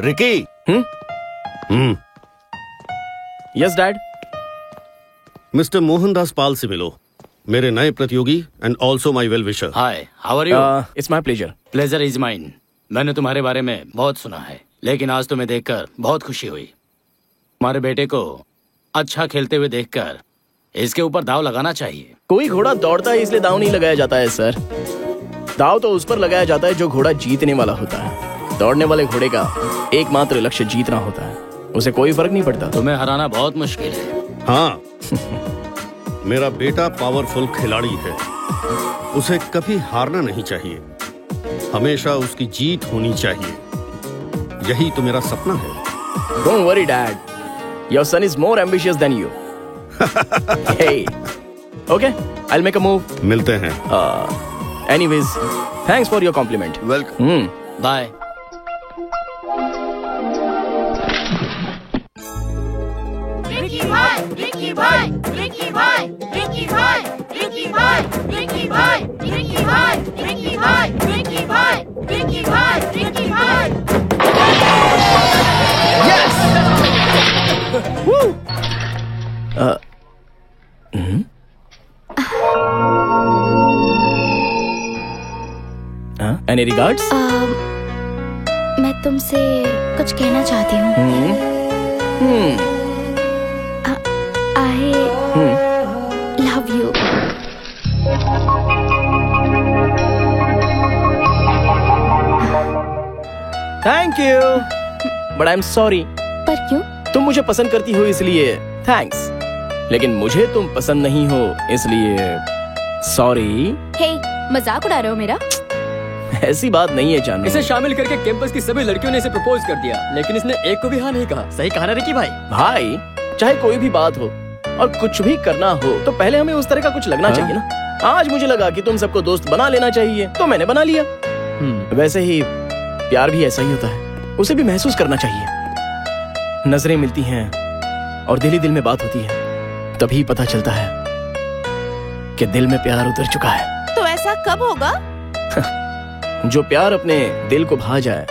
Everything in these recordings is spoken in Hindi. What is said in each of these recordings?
Ricky. Yes dad. Mister Mohandas Pal से मिलो, मेरे नए प्रतियोगी and also my well wisher. Hi, how are you? It's my pleasure. Pleasure is mine. मैंने तुम्हारे बारे में बहुत सुना है, लेकिन आज तुम्हें देखकर बहुत खुशी हुई। तुम्हारे बेटे को अच्छा खेलते हुए देखकर इसके ऊपर दाव लगाना चाहिए। कोई घोड़ा दौड़ता है इसलिए दाव नहीं लगाया जाता है सर। दाव तो उस पर लगाया जाता है जो घोड़ा जीतने वाला होता है। दौड़ने वाले घोड़े का एकमात्र लक्ष्य जीतना होता है, उसे कोई फर्क नहीं पड़ता। तुम्हें हराना बहुत मुश्किल है। हाँ मेरा बेटा पावरफुल खिलाड़ी है, उसे कभी हारना नहीं चाहिए, हमेशा उसकी जीत होनी चाहिए। यही तो मेरा सपना है। Don't worry dad, your son is more ambitious than you. Hey, okay, I'll make a move. मिलते हैं। Anyways, thanks for your compliment. Welcome. Bye. Ricky भाई, रिकी भाई, रिकी भाई, रिकी भाई, रिकी भाई, रिकी भाई, रिकी भाई, रिकी भाई, रिकी भाई, रिकी भाई, रिकी भाई। Yes! Woo! Any regards? मैं तुमसे कुछ कहना चाहती हूँ। I love you. Thank you, but I'm sorry. पर क्यों? तुम मुझे पसंद करती हो इसलिए थैंक्स, लेकिन मुझे तुम पसंद नहीं हो इसलिए सॉरी। हे, मजाक उड़ा रहे हो मेरा? ऐसी बात नहीं है जानू। इसे शामिल करके कैंपस की सभी लड़कियों ने इसे प्रपोज कर दिया, लेकिन इसने एक को भी हाँ नहीं कहा। सही कहा ना रिकी भाई? भाई, चाहे कोई भी बात हो और कुछ भी करना हो तो पहले हमें उस तरह का कुछ लगना चाहिए ना। आज मुझे लगा कि तुम सबको दोस्त बना लेना चाहिए तो मैंने बना लिया। वैसे ही प्यार भी ऐसा ही होता है, उसे भी महसूस करना चाहिए। नजरें मिलती हैं और दिल ही दिल में बात होती है, तभी पता चलता है कि दिल में प्यार उतर चुका है। तो ऐसा कब होगा? जो प्यार अपने दिल को भा जाए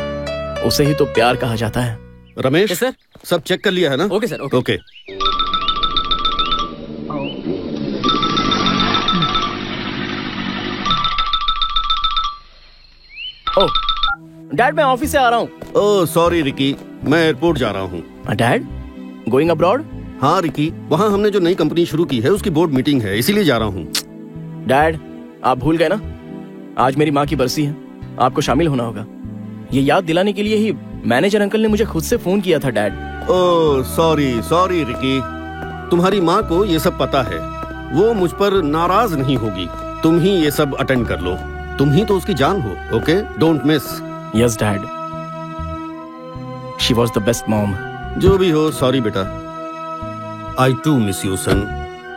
उसे ही तो प्यार कहा जाता है। रमेश सर, सब चेक कर लिया है ना? Okay sir, okay. ओके। ओह डैड, मैं ऑफिस से आ रहा हूँ। ओह सॉरी रिकी, मैं एयरपोर्ट जा रहा हूँ। Dad, going abroad? हाँ रिकी, वहाँ हमने जो नई कंपनी शुरू की है उसकी बोर्ड मीटिंग है, इसीलिए जा रहा हूँ। डैड, आप भूल गए ना, आज मेरी माँ की बरसी है, आपको शामिल होना होगा। ये याद दिलाने के लिए ही मैनेजर अंकल ने मुझे खुद से फोन किया था डैड। ओह सॉरी रिकी, तुम्हारी माँ को ये सब पता है, वो मुझ पर नाराज नहीं होगी। तुम ही ये सब अटेंड कर लो, तुम ही तो उसकी जान हो। Okay, don't miss. Yes dad, she was the best mom. जो भी हो, सॉरी बेटा। I too miss you son.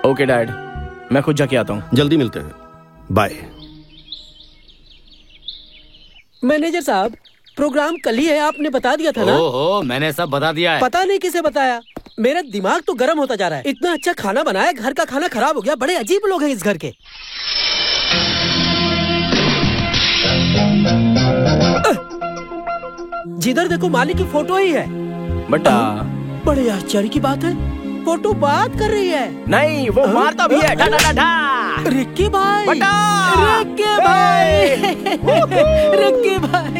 Okay dad, मैं खुद जाके आता हूँ। जल्दी मिलते हैं, बाय। मैनेजर साहब, प्रोग्राम कल ही है, आपने बता दिया था ना? ओहो, मैंने सब बता दिया है। पता नहीं किसे बताया, मेरा दिमाग तो गर्म होता जा रहा है। इतना अच्छा खाना बनाया, घर का खाना खराब हो गया। बड़े अजीब लोग हैं इस घर के। जिधर देखो मालिक की फोटो ही है। बटा, बड़े आश्चर्य की बात है, फोटो बात कर रही है। नहीं, वो मारता भी है। रिक्की भाई, बटा, रिक्की भाई, रिक्की भाई।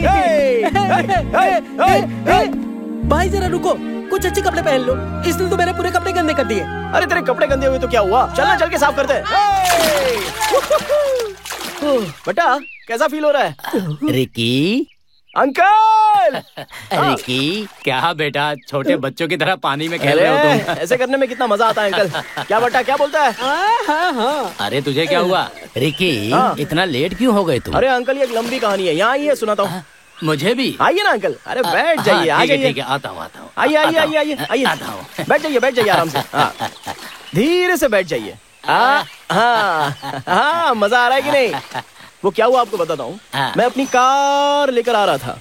भाई जरा रुको, कुछ अच्छे कपड़े पहन लो, इसने तो मेरे पूरे कपड़े गंदे कर दिए। अरे तेरे कपड़े गंदे हुए तो क्या हुआ, चलना, चल के साफ करते हैं। बटा, कैसा फील हो रहा है? Ricky, uncle. रिकी, क्या बेटा, छोटे बच्चों की तरह पानी में खेल रहे हो तुम? ऐसे करने में कितना मजा आता है अंकल। क्या बटा, क्या बोलता है? हाँ। अरे तुझे क्या हुआ रिकी? इतना लेट क्यों हो गए तुम? अरे अंकल, ये एक लंबी कहानी है, यहाँ आइए सुनाता हूँ। मुझे भी? आइए ना अंकल, अरे बैठ जाइए, आ जाइए। ठीक है, आता हूँ। आइए बैठ जाइए आराम से। धीरे से बैठ जाइए। हाँ, मजा आ रहा है कि नहीं? वो क्या हुआ आपको बताता हूँ। मैं अपनी कार लेकर आ रहा था,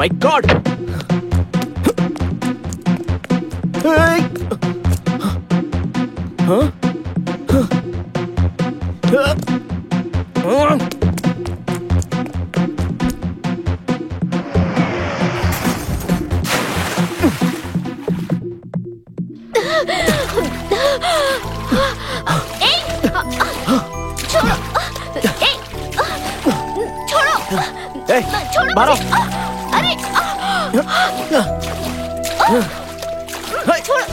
माय गॉड! छोड़ो मारो! अरे छोड़ो!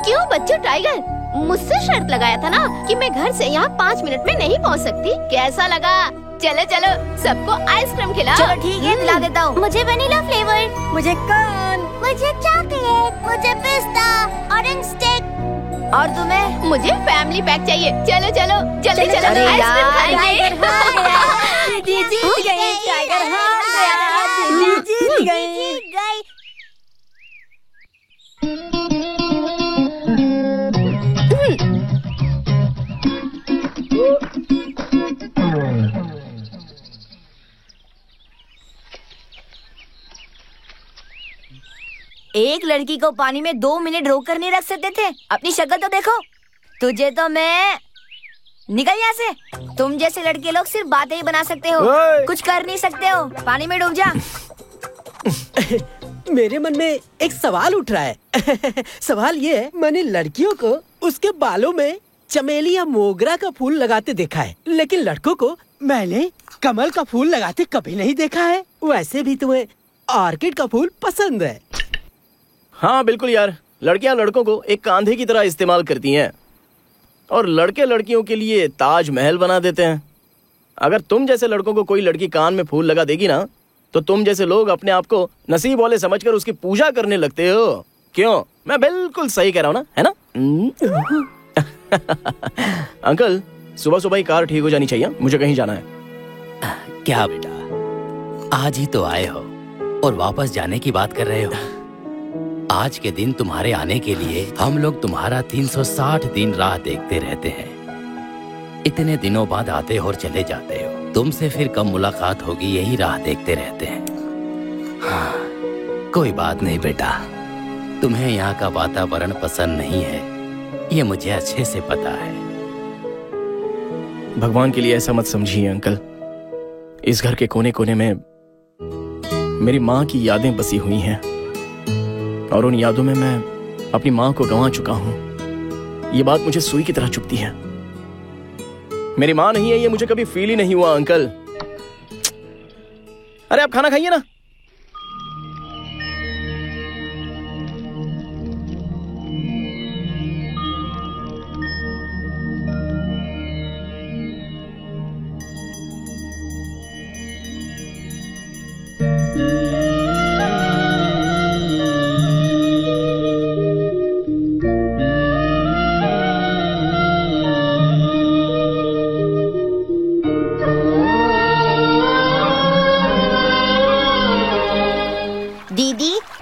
क्यों बच्चों टाइगर, मुझसे शर्त लगाया था ना कि मैं घर से यहाँ 5 मिनट में नहीं पहुँच सकती। कैसा लगा? चलो चलो सबको आइसक्रीम खिलाओ। चलो ठीक है, खिला देता हूँ। मुझे वनीला फ्लेवर, मुझे कॉर्न, मुझे चॉकलेट, मुझे पिस्ता, ऑरेंज स्टिक। और तुम्हें? मुझे फैमिली पैक चाहिए। चलो चलो जल्दी चलो, अरे आइसक्रीम यार, खाएंगे। टाइगर हार गया। दीदी जीत गई, टाइगर हार गया। दीदी जीत गई। एक लड़की को पानी में 2 मिनट रोक कर नहीं रख सकते थे? अपनी शक्ल तो देखो। तुझे तो मैं निकल यहाँ से। तुम जैसे लड़के लोग सिर्फ बातें ही बना सकते हो, कुछ कर नहीं सकते हो। पानी में डूब जा। मेरे मन में एक सवाल उठ रहा है। सवाल ये है, मैंने लड़कियों को उसके बालों में चमेली या मोगरा का फूल लगाते देखा है, लेकिन लड़कों को मैंने कमल का फूल लगाते कभी नहीं देखा है। वैसे भी तुम्हें ऑर्किड का फूल पसंद है। हाँ बिल्कुल यार, लड़कियां लड़कों को एक कांधे की तरह इस्तेमाल करती हैं और लड़के लड़कियों के लिए ताजमहल बना देते हैं। अगर तुम जैसे लड़कों को कोई लड़की कान में फूल लगा देगी ना, तो तुम जैसे लोग अपने आप को नसीब वाले समझकर उसकी पूजा करने लगते हो। क्यों? मैं बिल्कुल सही कह रहा हूँ ना, है ना? अंकल, सुबह सुबह ही कार ठीक हो जानी चाहिए, मुझे कहीं जाना है। क्या बेटा, आज ही तो आए हो और वापस जाने की बात कर रहे हो? आज के दिन तुम्हारे आने के लिए हम लोग तुम्हारा 360 दिन राह देखते रहते हैं। इतने दिनों बाद आते हो और चले जाते हो। तुमसे फिर कब मुलाकात होगी यही राह देखते रहते हैं। हाँ, कोई बात नहीं बेटा, तुम्हें यहाँ का वातावरण पसंद नहीं है, ये मुझे अच्छे से पता है। भगवान के लिए ऐसा मत समझिए अंकल। इस घर के कोने कोने में मेरी माँ की यादें बसी हुई हैं और उन यादों में मैं अपनी माँ को गंवा चुका हूँ। ये बात मुझे सुई की तरह चुभती है। मेरी माँ नहीं है ये मुझे कभी फील ही नहीं हुआ अंकल। अरे आप खाना खाइए ना।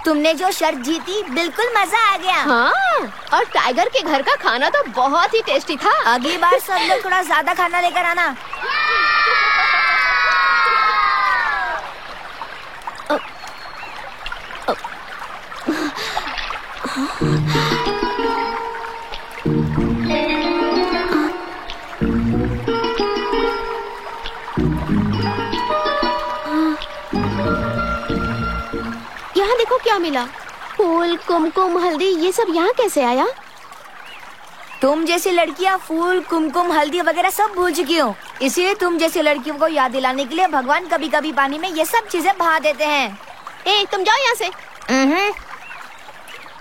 तुमने जो शर्त जीती, बिल्कुल मजा आ गया। हाँ, और टाइगर के घर का खाना तो बहुत ही टेस्टी था। अगली बार सब लोग थोड़ा ज्यादा खाना लेकर आना। यहाँ देखो क्या मिला। फूल, कुमकुम, हल्दी, ये सब यहाँ कैसे आया? तुम जैसी लड़कियाँ फूल, कुमकुम, हल्दी वगैरह सब भूल चुकी हो। इसलिए तुम जैसी लड़कियों को याद दिलाने के लिए भगवान कभी कभी पानी में ये सब चीजें बहा देते हैं। ए, तुम जाओ यहाँ से।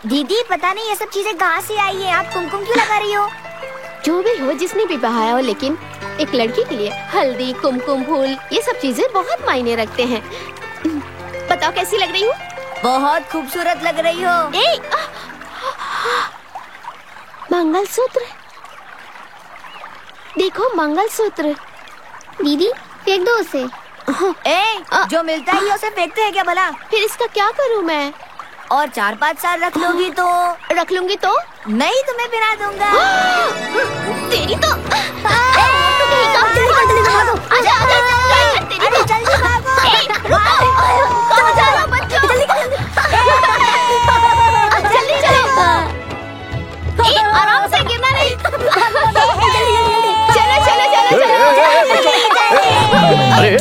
दीदी, पता नहीं ये सब चीजें कहाँ से आई है। आप कुमकुम क्यों लगा रही हो? जो भी हो, जिसने भी बहाया हो, लेकिन एक लड़की के लिए हल्दी, कुमकुम, फूल, ये सब चीजें बहुत मायने रखते हैं। बताओ कैसी लग रही हूँ? बहुत खूबसूरत लग रही हो। मंगलसूत्र। देखो मंगलसूत्र। दीदी फेंक दो उसे। जो मिलता है उसे फेंकते हैं क्या भला? फिर इसका क्या करूँ मैं? और 4-5 साल रख लूंगी तो? रख लूंगी तो? नहीं, तुम्हें पहना दूंगा। तेरी तो आराम से, गिरना नहीं। चलो चलो चलो चलो। अरे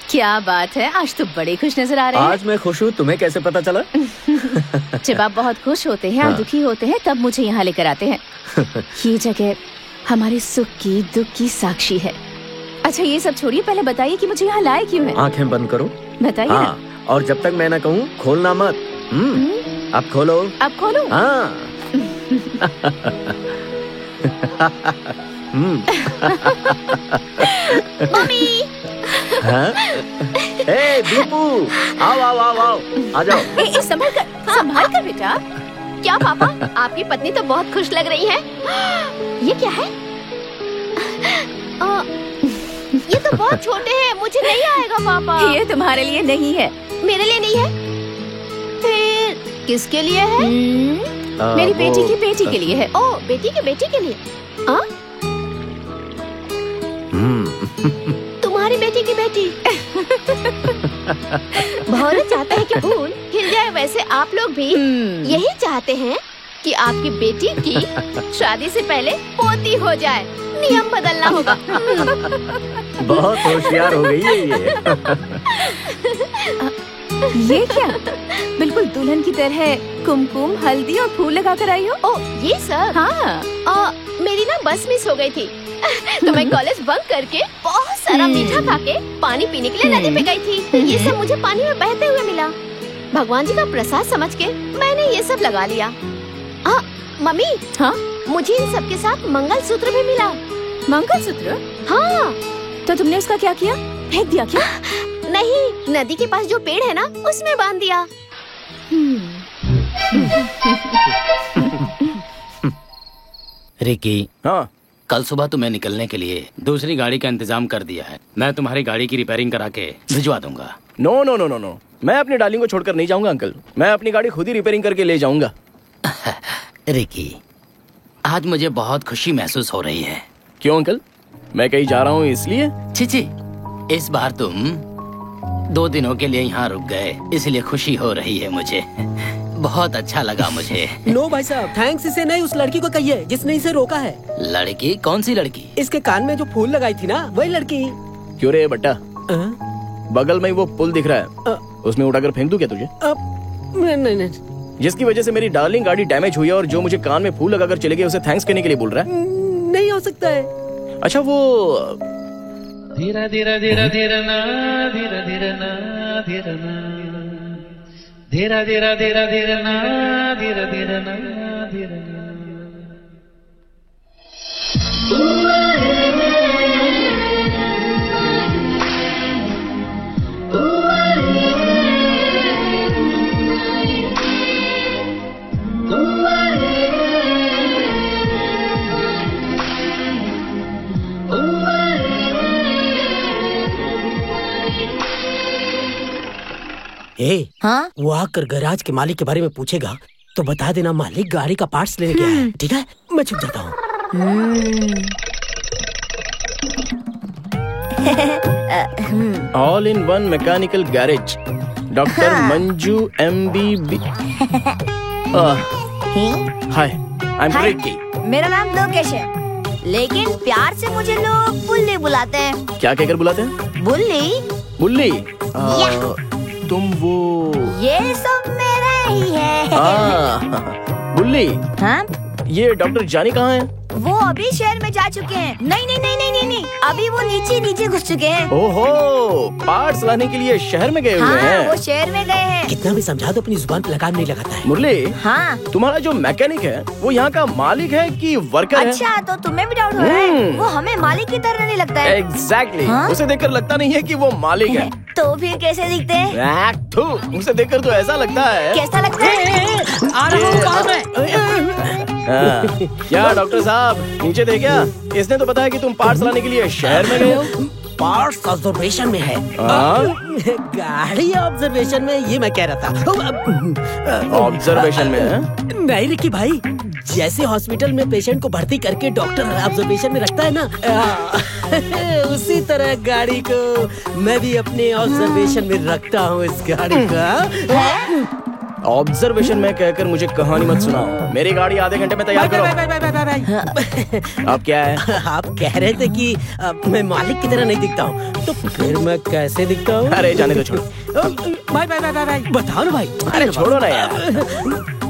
क्या बात है, आज तो बड़े खुश नजर आ रहे हैं। आज मैं खुश हूँ, तुम्हें कैसे पता चला? जब आप बहुत खुश होते हैं और दुखी होते हैं तब मुझे यहाँ लेकर आते हैं। ये जगह हमारे सुख की दुख की साक्षी है। अच्छा ये सब छोड़िए, पहले बताइए कि मुझे यहाँ लाए क्यों है? आंखें बंद करो। बताइए ना। और जब तक मैं ना कहूँ खोलना मत। अब खोलो। अब खोलो। हाँ। मम्मी। हाँ? ए दीपू, आओ आओ आओ आओ, आ जाओ। संभाल कर बेटा। क्या पापा, आपकी पत्नी तो बहुत खुश लग रही है। ये क्या है? ये तो बहुत छोटे हैं, मुझे नहीं आएगा पापा। ये तुम्हारे लिए नहीं है। मेरे लिए नहीं है? फिर किसके लिए है? मेरी बेटी की बेटी के लिए है। ओ, बेटी की बेटी के लिए? तुम्हारी बेटी की बेटी। भौरा चाहता है कि फूल खिल जाए, वैसे आप लोग भी यही चाहते हैं कि आपकी बेटी की शादी से पहले पोती हो जाए। नियम बदलना होगा। बहुत होशियार हो गई है ये क्या? बिल्कुल दुल्हन की तरह कुमकुम, हल्दी और फूल लगा कर आई हो। ओ, ये सब? हाँ। मेरी ना बस मिस हो गई थी तो मैं कॉलेज बंक करके बहुत सारा मीठा खा के पानी पीने के लिए नदी पे गई थी। ये सब मुझे पानी में बहते हुए मिला। भगवान जी का प्रसाद समझ के मैंने ये सब लगा लिया। मम्मी, हाँ? मुझे इन सब के साथ मंगलसूत्र भी मिला। मंगलसूत्र? हाँ। तो तुमने उसका क्या किया? फेंक दिया क्या? नहीं, नदी के पास जो पेड़ है ना उसमें बांध दिया। रिकी, हाँ? कल सुबह तुम्हें निकलने के लिए दूसरी गाड़ी का इंतजाम कर दिया है। मैं तुम्हारी गाड़ी की रिपेयरिंग करा के भिजवा दूंगा। No no no no no, मैं अपनी डार्लिंग को छोड़कर नहीं जाऊंगा अंकल। मैं अपनी गाड़ी खुद ही रिपेयरिंग करके ले जाऊंगा। रिकी, आज मुझे बहुत खुशी महसूस हो रही है। क्यों अंकल? मैं कहीं जा रहा हूँ इसलिए? छी, इस बार तुम 2 दिनों के लिए यहाँ रुक गए, इसलिए खुशी हो रही है मुझे। बहुत अच्छा लगा मुझे। नो भाई साहब, थैंक्स इसे नहीं, उस लड़की को कहिए जिसने इसे रोका है। लड़की? कौन सी लड़की? इसके कान में जो फूल लगाई थी ना, वही लड़की। क्यों रे बट्टा, बगल में वो पुल दिख रहा है, उसमें उठाकर फेंक दूं क्या तुझे? नहीं, जिसकी वजह से मेरी डार्लिंग गाड़ी डैमेज हुई है और जो मुझे कान में फूल लगाकर चले गए उसे थैंक्स कहने के लिए बोल रहा है? नहीं हो सकता है। अच्छा वो धीरा धीरा धीरा धीरा ना, धीरा धीरा ना, धीरा ना, धीरा धीरा धीरा धीरा ना, धीरा धीरा ना, धीरा ना। हाँ? वो आकर गैराज के मालिक के बारे में पूछेगा तो बता देना मालिक गाड़ी का पार्ट्स लेने गया है, ठीक है? मैं छुप जाता हूँ। All in one mechanical garage, doctor Manju MBB। Hi, I am Ricky. मेरा नाम लोकेश है, लेकिन प्यार से मुझे लोग बुल्ली बुलाते हैं। क्या कहकर बुलाते हैं? बुल्ली। बुल्ली? तुम वो ये सब मेरा ही है। बुल्ली। हाँ? ये डॉक्टर जानी कहाँ है? वो अभी शहर में जा चुके हैं। नहीं नहीं नहीं नहीं नहीं नहीं, अभी वो नीचे घुस चुके हैं। ओहो, पार्ट्स लाने के लिए शहर में गए हुए हैं। वो शहर में गए हैं। कितना भी समझा दो अपनी जुबान पे लगाम नहीं लगाता है। मुरली, हाँ, तुम्हारा जो मैकेनिक है वो यहाँ का मालिक है कि वर्कर अच्छा, है? तो तुम्हें भी डाउट हो रहा है? वो हमें मालिक की तरह नहीं लगता है। एग्जैक्टली, हाँ? उसे देखकर लगता नहीं है कि वो मालिक है। तो फिर कैसे दिखते हैं? उसे देखकर तो ऐसा लगता है। कैसा लगता है? आ रहा हूँ बाद में। क्या डॉक्टर साहब, नीचे थे क्या? इसने तो बताया कि तुम पार्ट्स लाने के लिए शहर में गए हो। पार्ट्स ऑब्जर्वेशन में है। गाड़ी ऑब्जर्वेशन में, ये मैं कह रहा था। ऑब्जर्वेशन में है? नहीं रिकी भाई, जैसे हॉस्पिटल में पेशेंट को भर्ती करके डॉक्टर ऑब्जर्वेशन में रखता है ना, उसी तरह गाड़ी को मैं भी अपने ऑब्जर्वेशन में रखता हूँ। इस गाड़ी का ऑब्जर्वेशन में कहकर मुझे कहानी मत सुनाओ। मेरी गाड़ी आधे घंटे में तैयार करो। अब क्या है? आप कह रहे थे कि मैं मालिक की तरह नहीं दिखता हूँ, तो फिर मैं कैसे दिखता हूँ? अरे जाने दो, छोड़ो। भाई बताओ ना भाई। अरे छोड़ो ना यार।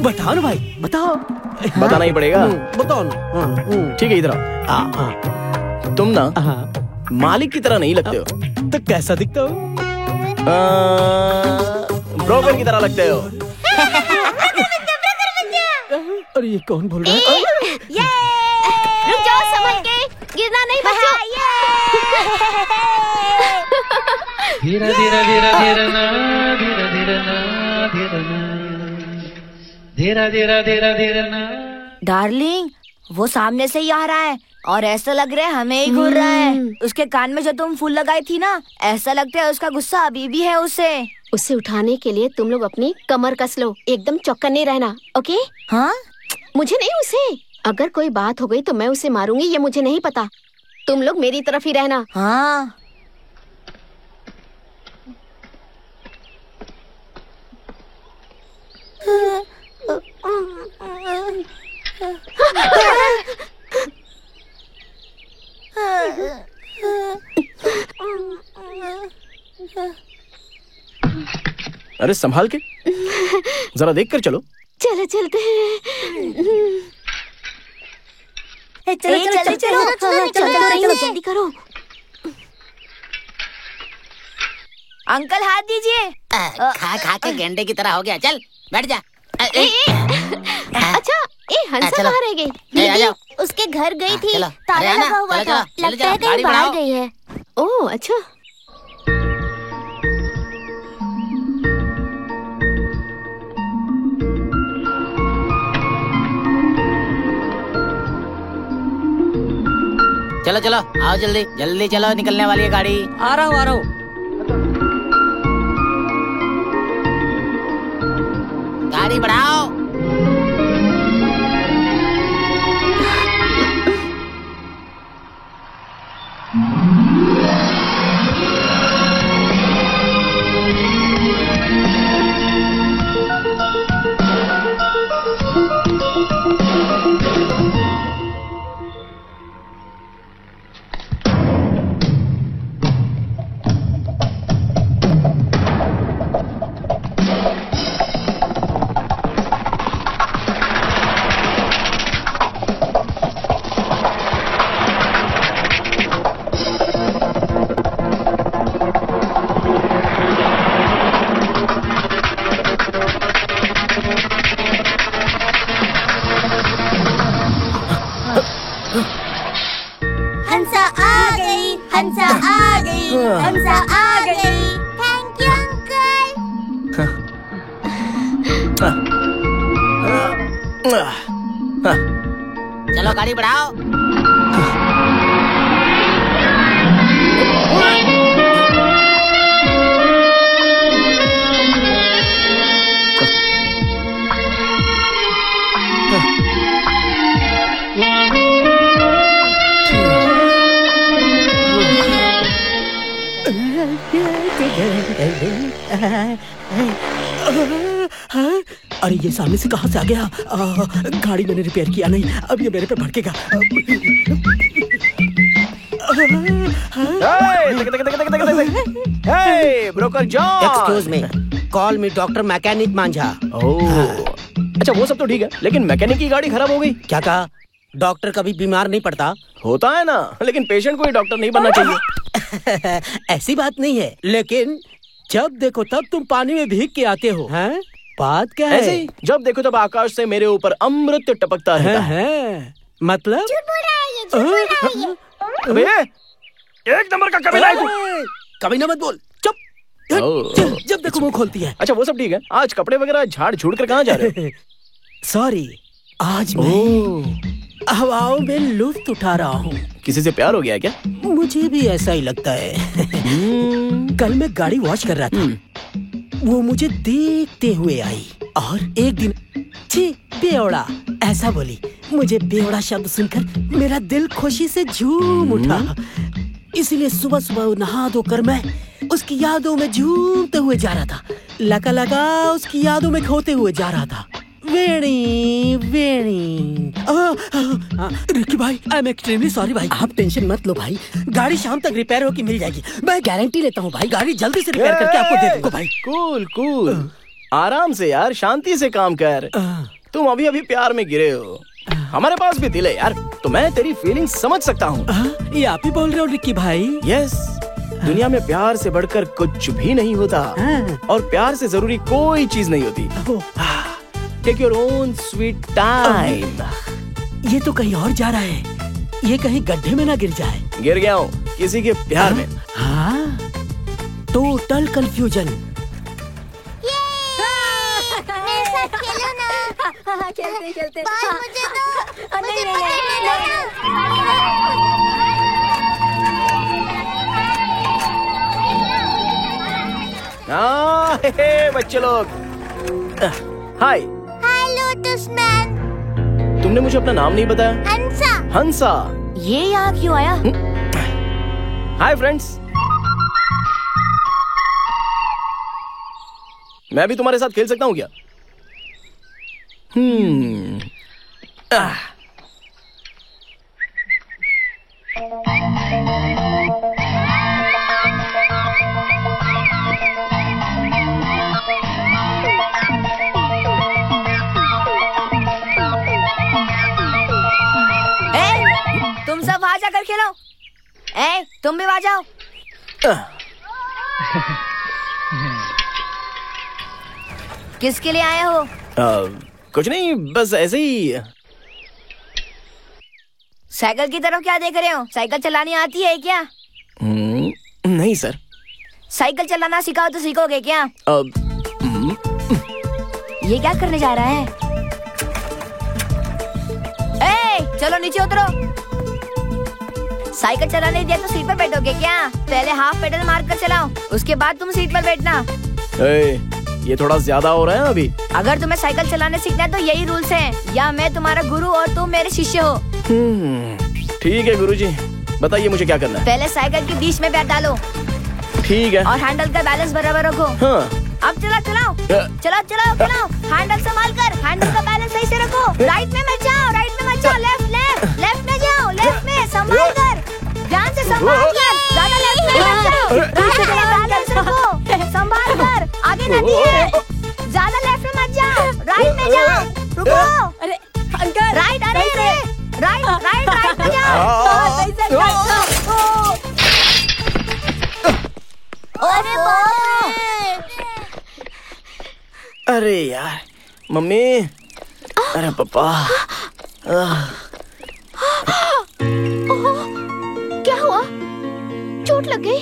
बताओ ना भाई, बताओ। बताना ही पड़ेगा। बताओ ना। ठीक है, इधर आओ। तुम ना मालिक की तरह नहीं लगते हो। तो कैसा दिखता हूँ? ब्रोकर की तरह लगते हो। अरे ये कौन बोल रहा है? रुक जाओ, संभल के, गिरना नहीं बच्चों। धीरे धीरे धीरे धीरे ना, धीरे धीरे ना, धीरे ना, धीरे धीरे धीरे धीरे ना। डार्लिंग, वो सामने से ही आ रहा है और ऐसा लग रहा है हमें ही घूर रहा है। उसके कान में जो तुम फूल लगाई थी ना, ऐसा लगता है उसका गुस्सा अभी भी है उसे उठाने के लिए तुम लोग अपनी कमर कस लो, एकदम चौकन्ने रहना, ओके? हाँ, मुझे नहीं, उसे। अगर कोई बात हो गई तो मैं उसे मारूंगी, ये मुझे नहीं पता। तुम लोग मेरी तरफ ही रहना। हाँ। अरे संभाल के, जरा देख कर चलो। चलो चलते हैं। चलो जल्दी करो। अंकल हाथ दीजिए। खा के गेंडे की तरह हो गया। चल बैठ जा। अच्छा, हंसा कहाँ रह गई? दीदी उसके घर गई थी, ताला लगा हुआ था। लगता है कहीं बाहर गई है। ओह अच्छा। चलो चलो, आओ जल्दी जल्दी चलो, निकलने वाली है गाड़ी। आ रहा हूँ। गाड़ी बढ़ाओ। हंसा आ गई। Thank you uncle. चलो गाड़ी बढ़ाओ। अरे ये सामने से कहाँ से आ गया? गाड़ी मैंने रिपेयर किया नहीं, अब ये मेरे पे भड़केगा। Broker John, excuse me, call me doctor mechanic मांझा। अच्छा वो सब तो ठीक है, लेकिन मैकेनिक की गाड़ी खराब हो गई। क्या कहा? डॉक्टर कभी बीमार नहीं पड़ता। होता है ना, लेकिन पेशेंट को ही डॉक्टर नहीं बनना चाहिए। ऐसी बात नहीं है, लेकिन जब देखो तब तुम पानी में भीग के आते हो, हैं? बात क्या है? ऐसे ही जब देखो तब आकाश से मेरे ऊपर अमृत टपकता रहता है। मतलब अबे, एक नंबर का कमीना है तू। कमीना मत बोल, चुप। जब देखो मुंह खोलती है। अच्छा वो सब ठीक है, आज कपड़े वगैरह झाड़ झूड़ कर कहाँ जा रहे हो? सॉरी, आज मैं हवाओं में लुत्फ उठा रहा हूँ। किसी से प्यार हो गया क्या? मुझे भी ऐसा ही लगता है। कल मैं गाड़ी वॉश कर रहा था, वो मुझे देखते हुए आई और एक दिन छी बेवड़ा ऐसा बोली। मुझे बेवड़ा शब्द सुनकर मेरा दिल खुशी से झूम उठा। इसलिए सुबह सुबह नहा धोकर मैं उसकी यादों में झूमते हुए जा रहा था। लगा उसकी यादों में खोते हुए जा रहा था। वेणी वेणी। रिकी भाई, आई एम एक्सट्रीमली सॉरी भाई। आप टेंशन मत लो भाई, गाड़ी शाम तक रिपेयर होकर मिल जाएगी। मैं गारंटी लेता हूँ भाई, गाड़ी जल्दी से रिपेयर करके आपको दे दूंगा भाई। कूल कूल, आराम से यार, शांति से काम कर। तुम अभी अभी प्यार में गिरे हो, हमारे पास भी दिल है यार, तो मैं तेरी फीलिंग समझ सकता हूँ। ये आप ही बोल रहे हो रिकी भाई? यस, दुनिया में प्यार से बढ़कर कुछ भी नहीं होता और प्यार से जरूरी कोई चीज नहीं होती। Take your own sweet time. ये तो कहीं और जा रहा है, ये कहीं गड्ढे में ना गिर जाए। गिर गया हूँ किसी के प्यार में। हाँ, टोटल कंफ्यूजन। खेलते खेलते मुझे दो। बच्चे लोग, हाय। हेलो दुश्मन। तुमने मुझे अपना नाम नहीं बताया। हंसा। हंसा, ये यहाँ क्यों आया? हाय फ्रेंड्स, मैं भी तुम्हारे साथ खेल सकता हूँ क्या? तुम सब वहाँ जाकर खेलो। तुम भी वहाँ जाओ। किसके लिए आए हो? कुछ नहीं, बस ऐसे ही। साइकिल की तरफ क्या देख रहे हो? साइकिल चलानी आती है क्या? नहीं सर। साइकिल चलाना सिखाओ तो सीखोगे क्या? ये क्या करने जा रहा है? चलो नीचे उतरो। साइकिल चलाने दिया तो सीट पर बैठोगे क्या? पहले हाफ पेडल मार कर चलाओ, उसके बाद तुम सीट पर बैठना। ये थोड़ा ज्यादा हो रहा है अभी। अगर तुम्हें साइकिल चलाने सीखना है तो यही रूल्स हैं, या मैं तुम्हारा गुरु और तुम मेरे शिष्य हो। ठीक है गुरुजी, बताइए मुझे क्या करना है। पहले साइकिल के बीच में पैर डालो। ठीक है। और हैंडल का बैलेंस बराबर रखो। हाँ। अब चलाओ। हैंडल संभाल कर, हैंडल का बैलेंस सही से रखो। राइट में मत जाओ, लेफ्ट में जाओ, लेफ्ट में संभाल कर, ध्यान से संभाल कर, ज्यादा लेफ्ट में मत जाओ। राइट में बैलेंस रखो, संभाल कर, आगे नदी है, ज्यादा लेफ्ट में मत जाओ, राइट में जाओ, रुको। अरे अंकल, राइट में जाओ। अरे यार, मम्मी, अरे पापा। क्या हुआ? चोट लग गई?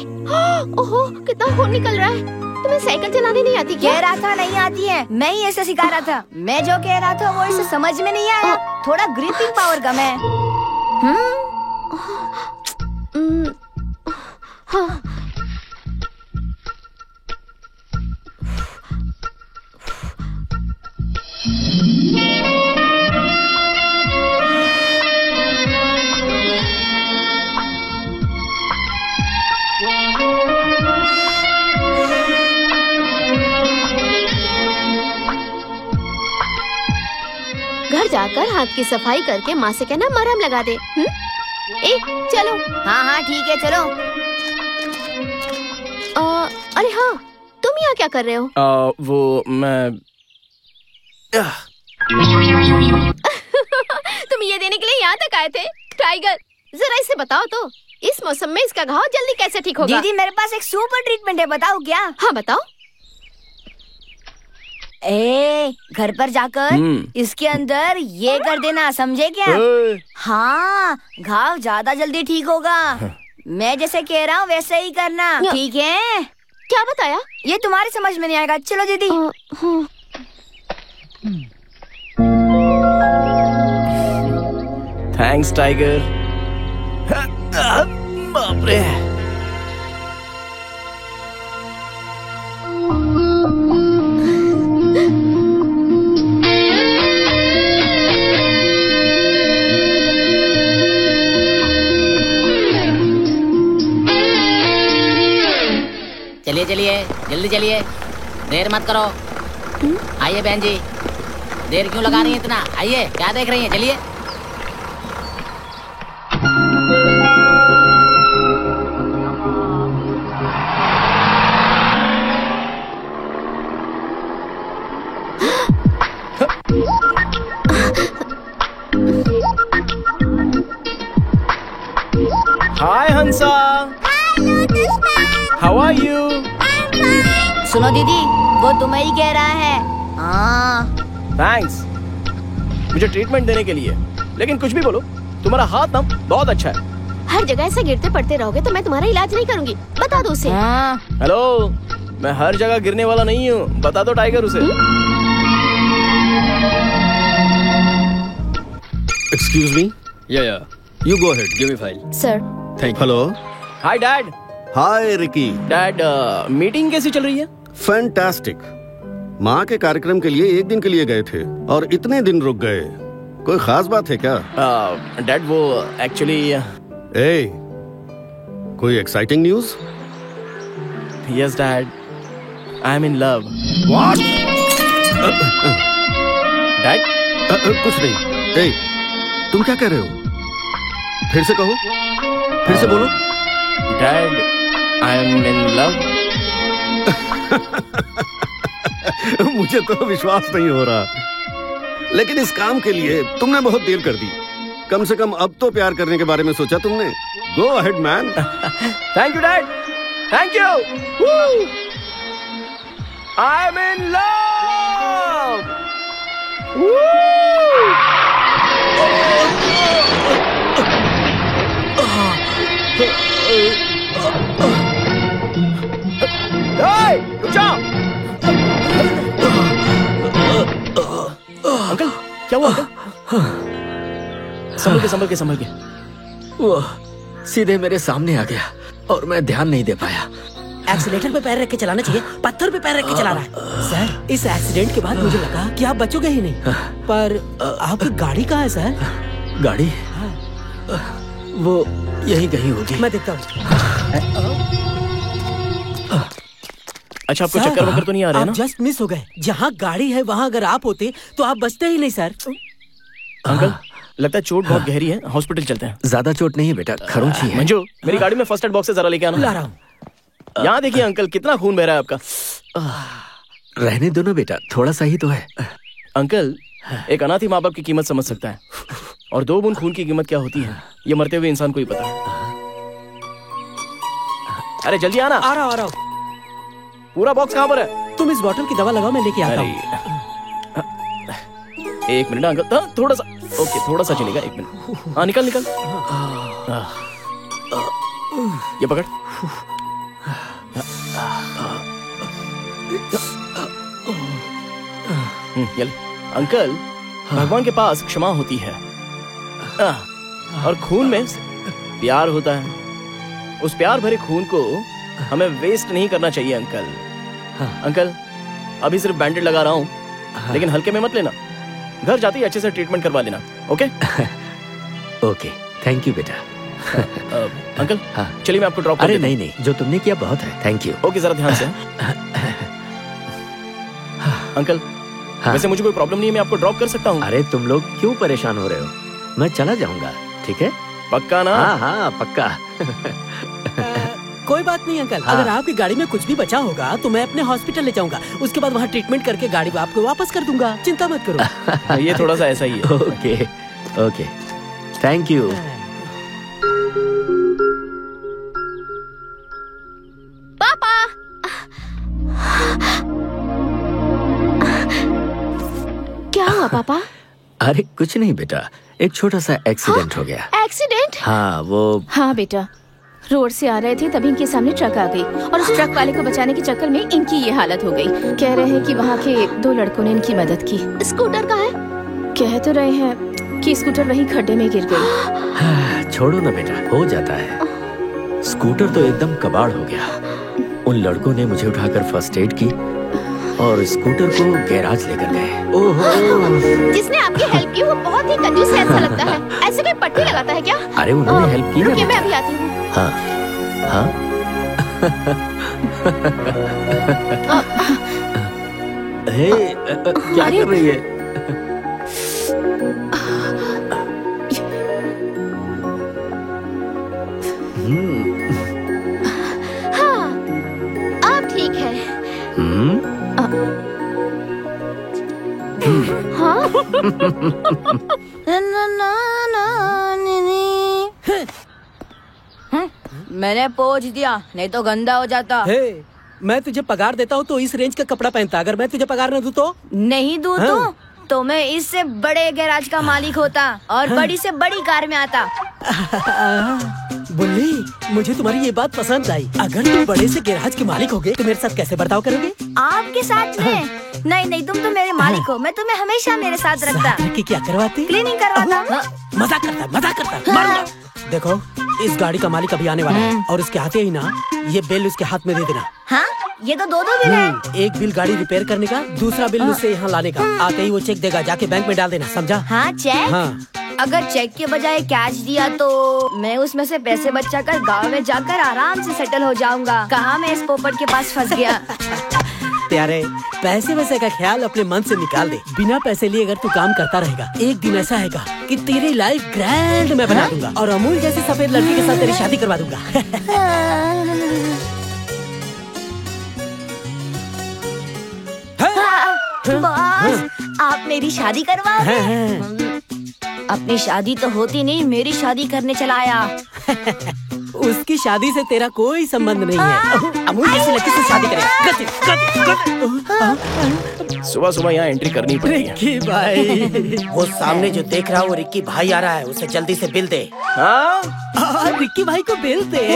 ओहो, कितना खून निकल रहा है। तुम्हें साइकिल चलाने नहीं आती क्या? कह रहा था नहीं आती है, मैं ही ऐसे सिखा रहा था। मैं जो कह रहा था वो इसे समझ में नहीं आया, थोड़ा ग्रिपिंग पावर कम है। हाँ। घर जाकर हाथ की सफाई करके माँ से कहना मरहम लगा दे। चलो। हाँ ठीक है, चलो। अरे हाँ, तुम यहाँ क्या कर रहे हो? वो मैं तुम ये देने के लिए यहाँ तक आए थे। टाइगर, जरा इसे बताओ तो, इस मौसम में इसका घाव जल्दी कैसे ठीक होगा? दीदी मेरे पास एक सुपर ट्रीटमेंट है, बताओ क्या? हाँ बताओ। घर पर जाकर इसके अंदर ये कर देना, समझे क्या? हाँ, घाव ज्यादा जल्दी ठीक होगा। मैं जैसे कह रहा हूँ वैसे ही करना, ठीक है? क्या बताया? ये तुम्हारी समझ में नहीं आएगा। चलो दीदी। Thanks tiger. बाप रे। चलिए चलिए, जल्दी चलिए, देर मत करो। आइए बहन जी, देर क्यों लगा रही हैं इतना? आइए, क्या देख रही हैं? चलिए। Hi Hansa. How are you? सुनो दीदी, वो तुम्हें ही कह रहा है। हाँ। थैंक्स मुझे ट्रीटमेंट देने के लिए, लेकिन कुछ भी बोलो, तुम्हारा हाथ ना बहुत अच्छा है। हर जगह ऐसे गिरते पड़ते रहोगे तो मैं तुम्हारा इलाज नहीं करूंगी, बता दो उसे। हेलो, मैं हर जगह गिरने वाला नहीं हूँ, बता दो टाइगर उसे। Excuse me. Yeah you go ahead, give me file. Sir. Thank you. Hello. Hi dad. Hi Ricky. Dad, meeting कैसी चल रही है? फैंटास्टिक। माँ के कार्यक्रम के लिए एक दिन के लिए गए थे और इतने दिन रुक गए, कोई खास बात है क्या? डैड वो एक्चुअली कोई exciting news? Yes dad, I am in love. What? Dad कुछ नहीं। तुम क्या कह रहे हो? फिर से कहो, फिर से बोलो। Dad, I am in love. मुझे तो विश्वास नहीं हो रहा, लेकिन इस काम के लिए तुमने बहुत देर कर दी। कम से कम अब तो प्यार करने के बारे में सोचा तुमने। Go ahead man. Thank you dad, thank you. I am in love. रुक जाओ। अंकल, क्या हुआ अंकल? संभल के। वो सीधे मेरे सामने आ गया और मैं ध्यान नहीं दे पाया। एक्सीलेटर पे पैर रख के चलाना चाहिए, पत्थर पे पैर रख के चला रहा है। सर, इस एक्सीडेंट के बाद मुझे लगा कि आप बचोगे ही नहीं, पर आपकी गाड़ी कहाँ है सर? गाड़ी? वो यहीं कहीं होगी। मैं देखता हूँ। अच्छा, आपको चक्कर वक्कर तो नहीं आ रहा है ना? आप जस्ट मिस हो गए। जहाँ गाड़ी है वहाँ अगर आप होते तो आप बचते ही नहीं सर। अंकल, लगता है चोट बहुत गहरी है, हॉस्पिटल चलते हैं। ज्यादा चोट नहीं है बेटा, खरोंची है। मंजू, मेरी गाड़ी में फर्स्ट एड बॉक्स से जरा लेके आना। ला रहा हूँ। यहाँ देखिए अंकल, कितना खून बह रहा है आपका। रहने दो ना बेटा, थोड़ा सा ही तो है। अंकल, एक अनाथ ही माँ बाप की कीमत समझ सकता है, और 2 बूंद खून की कीमत क्या होती है ये मरते हुए इंसान को ही पता है। अरे जल्दी आना। आ रहा हूँ। पूरा बॉक्स कहाँ पर है? तुम इस बोतल की दवा लगाओ, मैं लेके आता हूँ। 1 मिनट अंकल, थोड़ा सा। ओके, थोड़ा सा चलेगा, 1 मिनट। हाँ, निकल। ये पकड़। ये ले। अंकल, भगवान के पास क्षमा होती है और खून में प्यार होता है। उस प्यार भरे खून को हमें वेस्ट नहीं करना चाहिए अंकल। अंकल, अभी सिर्फ बैंडेड लगा रहा हूँ, लेकिन हल्के में मत लेना। घर जाते ही अच्छे से ट्रीटमेंट करवा लेना, ओके? ओके, थैंक यू बेटा। अंकल, चलिए मैं आपको ड्रॉप कर अरे देता हूं। नहीं, जो तुमने किया बहुत है, थैंक यू। ओके, जरा ध्यान से। अंकल, वैसे मुझे कोई प्रॉब्लम नहीं है, मैं आपको ड्रॉप कर सकता हूँ। अरे तुम लोग क्यों परेशान हो रहे हो? मैं चला जाऊंगा, ठीक है? पक्का ना? हाँ, पक्का। कोई बात नहीं अंकल, अगर आपकी गाड़ी में कुछ भी बचा होगा तो मैं अपने हॉस्पिटल ले जाऊंगा। उसके बाद वहाँ ट्रीटमेंट करके गाड़ी आपको वापस कर दूंगा, चिंता मत करो। ये थोड़ा सा ऐसा ही है। ओके। Thank you. पापा। क्या हुआ पापा? अरे कुछ नहीं बेटा, एक छोटा सा एक्सीडेंट हो गया। एक्सीडेंट? हाँ वो। हाँ बेटा, रोड से आ रहे थे तभी इनके सामने ट्रक आ गई और उस ट्रक वाले को बचाने के चक्कर में इनकी ये हालत हो गई। कह रहे हैं कि वहाँ के 2 लड़कों ने इनकी मदद की। स्कूटर कहाँ है? कह तो रहे हैं कि स्कूटर वहीं खड्डे में गिर गई। छोड़ो ना बेटा, हो जाता है। स्कूटर तो एकदम कबाड़ हो गया। उन लड़कों ने मुझे उठाकर फर्स्ट एड की और स्कूटर को गैराज लेकर गए। ओहो। जिसने आपकी हेल्प की वो बहुत ही कंजूस है ऐसा लगता है। ऐसे कोई पट्टी लगाता है क्या? अरे उन्होंने हेल्प की रुकिए, मैं अभी आती हूँ। हाँ हाँ। हे, क्या कर रही है? हाँ, अब ठीक है। हाँ? मैंने पोंछ दिया, नहीं तो गंदा हो जाता। मैं तुझे पगार देता हूँ तो इस रेंज का कपड़ा पहनता। अगर मैं तुझे पगार न दूँ तो? नहीं दूँ तो मैं इससे बड़े गैराज का मालिक होता और बड़ी से बड़ी कार में आता। बुल्ली, मुझे तुम्हारी ये बात पसंद आई। अगर तुम बड़े से गैराज के मालिक होगे तो मेरे साथ कैसे बर्ताव करोगे? आपके साथ में? नहीं, तुम तो मेरे मालिक हो। मैं तुम्हें हमेशा मेरे साथ रखता। क्या करवाते? क्लीनिंग करवाता। मजाक करता। मारूंगा। देखो, इस गाड़ी का मालिक अभी आने वाला है और उसके आते ही ना ये बिल उसके हाथ में दे देना। हाँ? ये तो 2 बिल है। एक बिल गाड़ी रिपेयर करने का, दूसरा बिल मुझसे यहाँ लाने का। आते ही वो चेक देगा, जाके बैंक में डाल देना, समझा? हाँ, चेक? हाँ। अगर चेक के बजाय कैश दिया तो मैं उसमें से पैसे बचाकर गांव में जाकर आराम से सेटल हो जाऊंगा। कहाँ मैं इस पोपट के पास फंस गया। प्यारे, पैसे वैसे का ख्याल अपने मन से निकाल दे। बिना पैसे लिए अगर तू काम करता रहेगा, एक दिन ऐसा आएगा कि तेरी लाइफ ग्रैंड मैं बना दूंगा और अमूल जैसे सफेद लड़की के साथ तेरी शादी करवा दूंगा। बॉस, आप मेरी शादी करवाओगे? अपनी शादी तो होती नहीं, मेरी शादी करने चला आया। उसकी शादी से तेरा कोई संबंध नहीं है। अमूल जैसी लड़की से शादी करेगा। सुबह सुबह यहाँ एंट्री करनी पड़ेगी। रिक्की भाई, वो सामने जो देख रहा है वो रिक्की भाई आ रहा है। उसे जल्दी से बिल दे। हाँ? रिक्की भाई को बिल दे।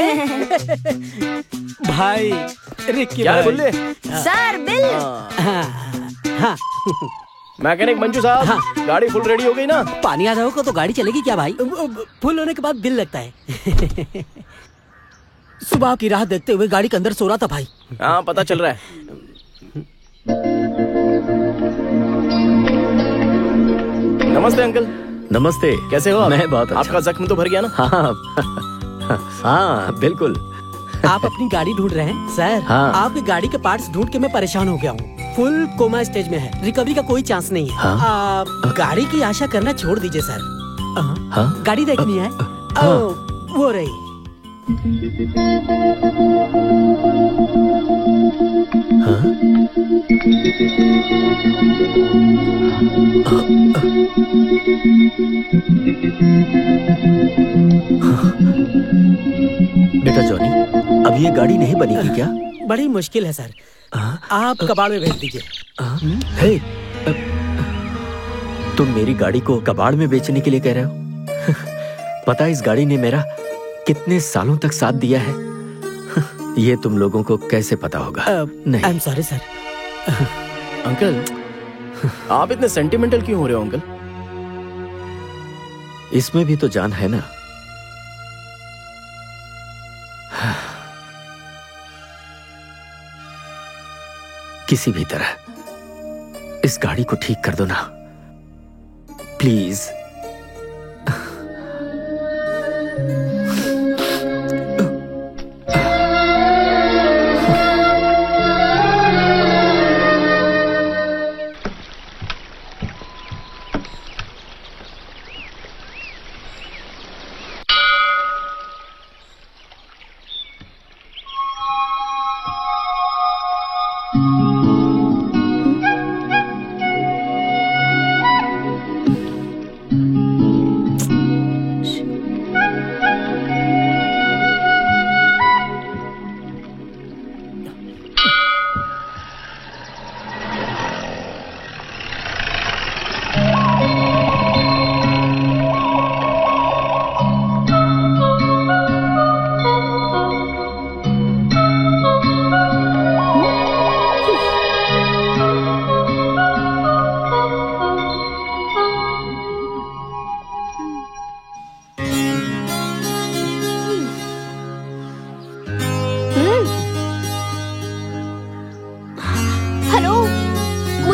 भाई, रिक्की क्या भाई। बोले? Sir, bill. हाँ। मैकेनिक मंजू साहब, हाँ। गाड़ी फुल रेडी हो गई ना? पानी आ रहा होगा तो गाड़ी चलेगी क्या भाई? फुल होने के बाद बिल लगता है। सुबह की राह देखते हुए गाड़ी के अंदर सो रहा था भाई। हाँ, पता चल रहा है। नमस्ते अंकल। नमस्ते। कैसे हो आप? मैं बहुत अच्छा। आपका जख्म तो भर गया ना? हाँ बिल्कुल। आप अपनी गाड़ी ढूंढ रहे हैं? सर, हाँ। आपकी गाड़ी के पार्ट्स ढूंढ के मैं परेशान हो गया हूँ। फुल कोमा स्टेज में है, रिकवरी का कोई चांस नहीं है। हाँ? आप गाड़ी की आशा करना छोड़ दीजिए सर। हाँ? गाड़ी देखनी है? वो रही। बेटा जॉनी, अब ये गाड़ी नहीं बनेगी क्या? बड़ी मुश्किल है सर। आप कबाड़ में भेज दीजिए। हे, तुम मेरी गाड़ी को कबाड़ में बेचने के लिए कह रहे हो? पता है इस गाड़ी ने मेरा कितने सालों तक साथ दिया है? ये तुम लोगों को कैसे पता होगा? नहीं। I am sorry sir. Uncle, आप इतने सेंटिमेंटल क्यों हो रहे हो अंकल? इसमें भी तो जान है ना। किसी भी तरह इस गाड़ी को ठीक कर दो ना, प्लीज।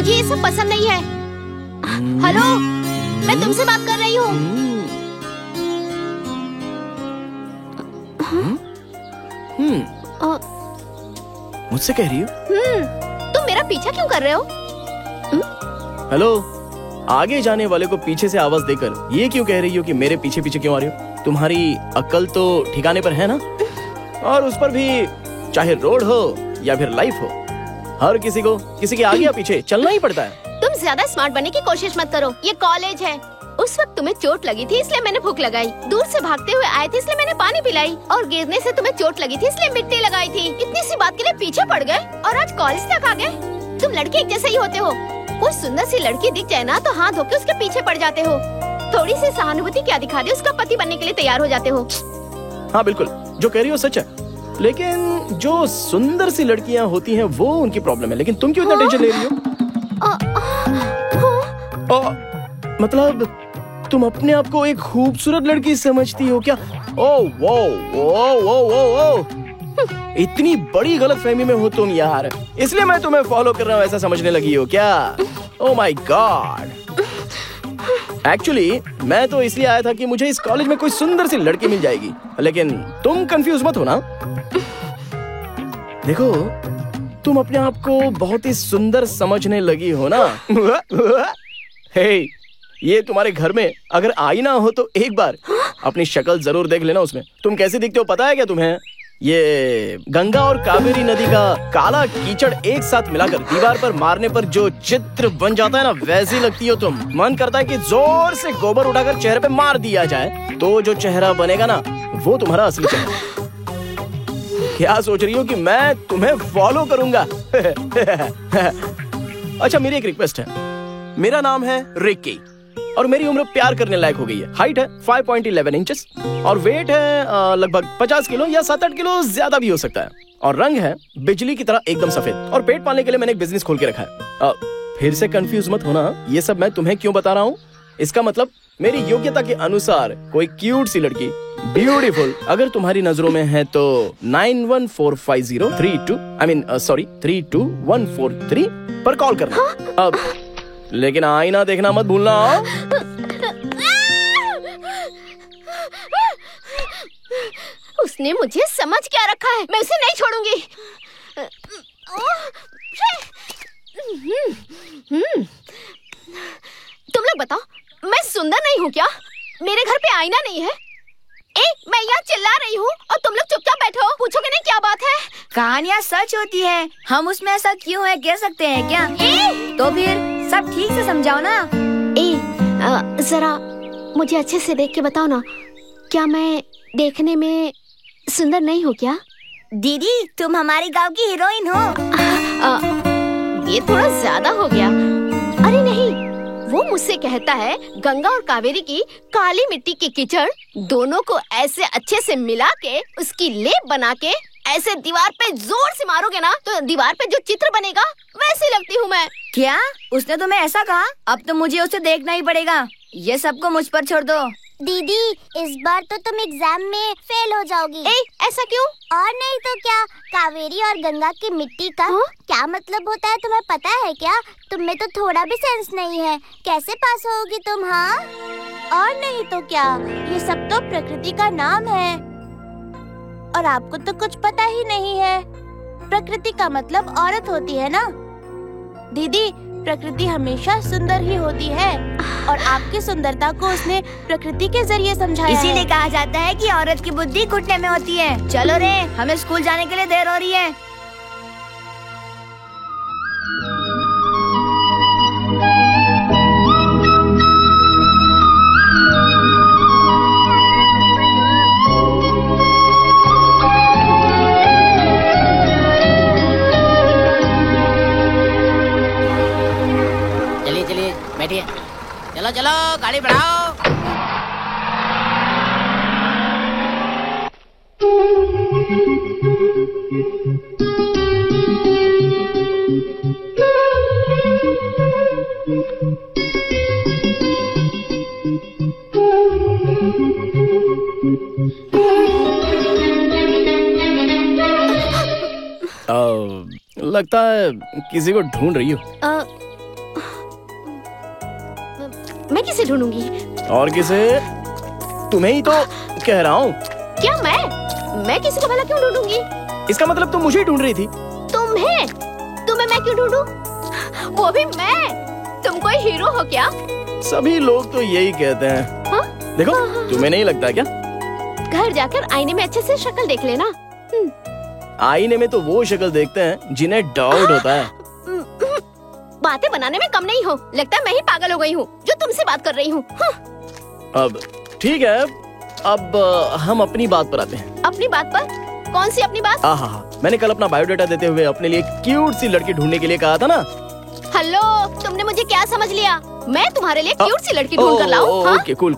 मुझे ये सब पसंद नहीं है। हेलो, मैं तुमसे बात कर रही हूँ। मुझसे कह रही हो? तुम मेरा पीछा क्यों कर रहे हो? हेलो, आगे जाने वाले को पीछे से आवाज देकर ये क्यों कह रही हो कि मेरे पीछे पीछे क्यों आ रही हो? तुम्हारी अक्ल तो ठिकाने पर है ना? और उस पर भी चाहे रोड हो या फिर लाइफ हो, हर किसी को किसी के आगे या पीछे चलना ही पड़ता है। तुम ज्यादा स्मार्ट बनने की कोशिश मत करो, ये कॉलेज है। उस वक्त तुम्हें चोट लगी थी इसलिए मैंने भूख लगाई, दूर से भागते हुए आए थे इसलिए मैंने पानी पिलाई, और गिरने से तुम्हें चोट लगी थी इसलिए मिट्टी लगाई थी। इतनी सी बात के लिए पीछे पड़ गए और आज कॉलेज तक आ गए। तुम लड़के एक जैसे ही होते हो। कोई सुंदर सी लड़की दिख जाए ना तो हाथ धोके उसके पीछे पड़ जाते हो। थोड़ी सी सहानुभूति क्या दिखा दे, उसका पति बनने के लिए तैयार हो जाते हो। हाँ बिल्कुल, जो कह रही हो सच है, लेकिन जो सुंदर सी लड़कियाँ होती हैं वो उनकी प्रॉब्लम है। लेकिन तुम क्यों इतना टेंशन ले रही हो? मतलब तुम अपने आप को एक खूबसूरत लड़की समझती हो क्या? ओह वो इतनी बड़ी गलतफहमी में हो तुम यार, इसलिए मैं तुम्हें फॉलो कर रहा हूँ ऐसा समझने लगी हो क्या? ओह माय गॉड, एक्चुअली मैं तो इसलिए आया था कि मुझे इस कॉलेज में कोई सुंदर सी लड़की मिल जाएगी, लेकिन तुम कंफ्यूज मत हो ना। देखो, तुम अपने आप को बहुत ही सुंदर समझने लगी हो ना। हे, ये तुम्हारे घर में अगर आईना हो तो एक बार अपनी शक्ल जरूर देख लेना उसमें। तुम कैसे दिखते हो पता है क्या तुम्हें? ये गंगा और कावेरी नदी का काला कीचड़ एक साथ मिलाकर दीवार पर मारने पर जो चित्र बन जाता है ना, वैसी लगती हो तुम। मन करता है कि जोर से गोबर उठाकर चेहरे पे मार दिया जाए, तो जो चेहरा बनेगा ना वो तुम्हारा असली चेहरा। क्या सोच रही हो कि मैं तुम्हें फॉलो करूंगा? अच्छा, मेरी एक रिक्वेस्ट है। मेरा नाम है रिक्की और मेरी उम्र प्यार करने लायक हो गई है। हाइट है 5.11 इंचेस और वेट है लगभग 50 किलो या 7-8 किलो ज्यादा भी हो सकता है, और रंग है बिजली की तरह एकदम सफेद, और पेट पालने के लिए मैंने एक बिजनेस खोल के रखा है। फिर से कंफ्यूज मत होना, ये सब मैं तुम्हें क्यों बता रहा हूँ। इसका मतलब मेरी योग्यता के अनुसार कोई क्यूट सी लड़की, ब्यूटीफुल, अगर तुम्हारी नजरों में है तो 9145032143 पर कॉल करना। अब लेकिन आईना देखना मत भूलना। उसने मुझे समझ क्या रखा है, मैं उसे नहीं छोड़ूंगी। तुम लोग बताओ, मैं सुंदर नहीं हूँ क्या? मेरे घर पे आईना नहीं है? मैं यहाँ चिल्ला रही हूँ और तुम लोग चुपचाप बैठो। पूछोगे नहीं क्या बात है? कहानियाँ सच होती है, हम उसमें ऐसा क्यों है कह सकते हैं क्या? तो फिर सब ठीक से समझाओ ना। जरा मुझे अच्छे से देख के बताओ ना, क्या मैं देखने में सुंदर नहीं हूँ क्या? दीदी, तुम हमारे गांव की हीरोइन हो। ये थोड़ा ज्यादा हो गया। अरे नहीं, वो मुझसे कहता है गंगा और कावेरी की काली मिट्टी की कीचड़ दोनों को ऐसे अच्छे से मिला के उसकी लेप बना के ऐसे दीवार पे जोर से मारोगे ना तो दीवार पे जो चित्र बनेगा वैसी लगती हूँ मैं। क्या उसने तुम्हें ऐसा कहा? अब तो मुझे उसे देखना ही पड़ेगा। ये सबको मुझ पर छोड़ दो। दीदी, इस बार तो तुम एग्जाम में फेल हो जाओगी। ऐसा क्यों? और नहीं तो क्या, कावेरी और गंगा की मिट्टी का क्या मतलब होता है तुम्हें पता है क्या? तुम में तो थोड़ा भी सेंस नहीं है, कैसे पास होगी तुम? हाँ, और नहीं तो क्या, ये सब तो प्रकृति का नाम है और आपको तो कुछ पता ही नहीं है। प्रकृति का मतलब औरत होती है ना दीदी। प्रकृति हमेशा सुंदर ही होती है और आपकी सुंदरता को उसने प्रकृति के जरिए समझाया। इसीलिए कहा जाता है कि औरत की बुद्धि घुटने में होती है। चलो रे, हमें स्कूल जाने के लिए देर हो रही है। बैठिए, चलो चलो गाड़ी बढ़ाओ। लगता है किसी को ढूंढ रही हो। मैं किसे ढूंढूंगी? और किसे? तुम्हें ही तो कह रहा हूँ। क्या मैं किसी को भला क्यों ढूंढूंगी? इसका मतलब तुम मुझे ही ढूंढ रही थी। तुम्हें मैं क्यों ढूंढूं? वो भी मैं? तुम कोई हीरो हो क्या? सभी लोग तो यही कहते हैं। हाँ? देखो, तुम्हें नहीं लगता क्या? घर जाकर आईने में अच्छे से शक्ल देख लेना। आईने में तो वो शक्ल देखते हैं जिन्हें डाउट होता है। बातें बनाने में कम नहीं हो। लगता है मैं ही पागल हो गई हूँ जो तुमसे बात कर रही हूँ। अब ठीक है, अब हम अपनी बात पर आते हैं। अपनी बात पर? कौन सी अपनी बात? हाँ, मैंने कल अपना बायोडाटा देते हुए अपने लिए क्यूट सी लड़की ढूंढने के लिए कहा था ना। हेलो, तुमने मुझे क्या समझ लिया? मैं तुम्हारे लिए क्यूट सी लड़की ढूंढ कर लाऊं? Okay, cool.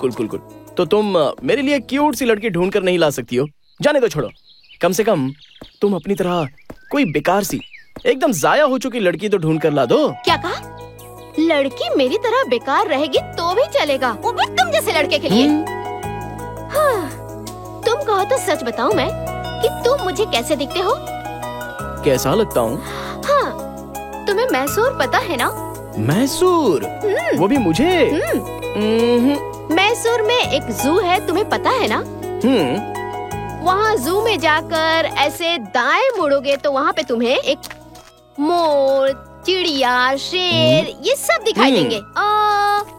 तो तुम मेरे लिए क्यूट सी लड़की ढूंढ कर नहीं ला सकती हो? जाने दो, छोड़ो। कम से कम तुम अपनी तरह कोई बेकार सी, एकदम जाया हो चुकी लड़की तो ढूंढ कर ला दो। क्या कहा? लड़की मेरी तरह बेकार रहेगी तो भी चलेगा, वो भी तुम जैसे लड़के के लिए? हाँ, तुम कहो तो सच बताऊं मैं कि तुम मुझे कैसे दिखते हो? कैसा लगता हूँ? हाँ, तुम्हें मैसूर पता है ना? मैसूर? वो भी मुझे? मैसूर में एक जू है, तुम्हें पता है ना? वहाँ जू में जाकर ऐसे दाएं मुड़ोगे तो वहाँ पे तुम्हें एक मोर, चिड़िया, शेर ये सब दिखाई देंगे।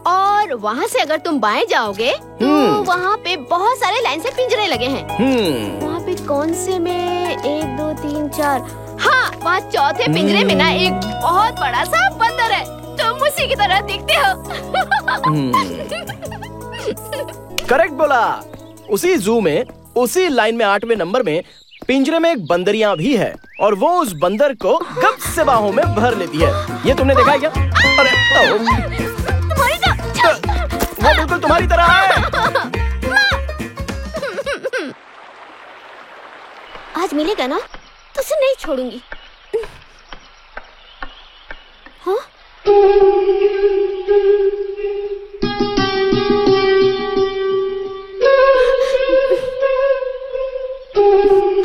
और वहाँ से अगर तुम बाएं जाओगे तो वहाँ पे बहुत सारे लाइन से पिंजरे लगे हैं। वहाँ पे कौन से में 1, 2, 3, 4, हाँ, वहाँ चौथे पिंजरे में ना एक बहुत बड़ा सा बंदर है। तुम उसी की तरह दिखते हो। करेक्ट बोला। उसी जू में, उसी लाइन में 8वें नंबर में पिंजरे में एक बंदरियां भी है और वो उस बंदर को गप से बाहों में भर लेती है। ये तुमने देखा है क्या? अरे वो बिल्कुल तुम्हारी तरह है। आज मिलेगा ना तो उसे नहीं छोड़ूंगी। हाँ?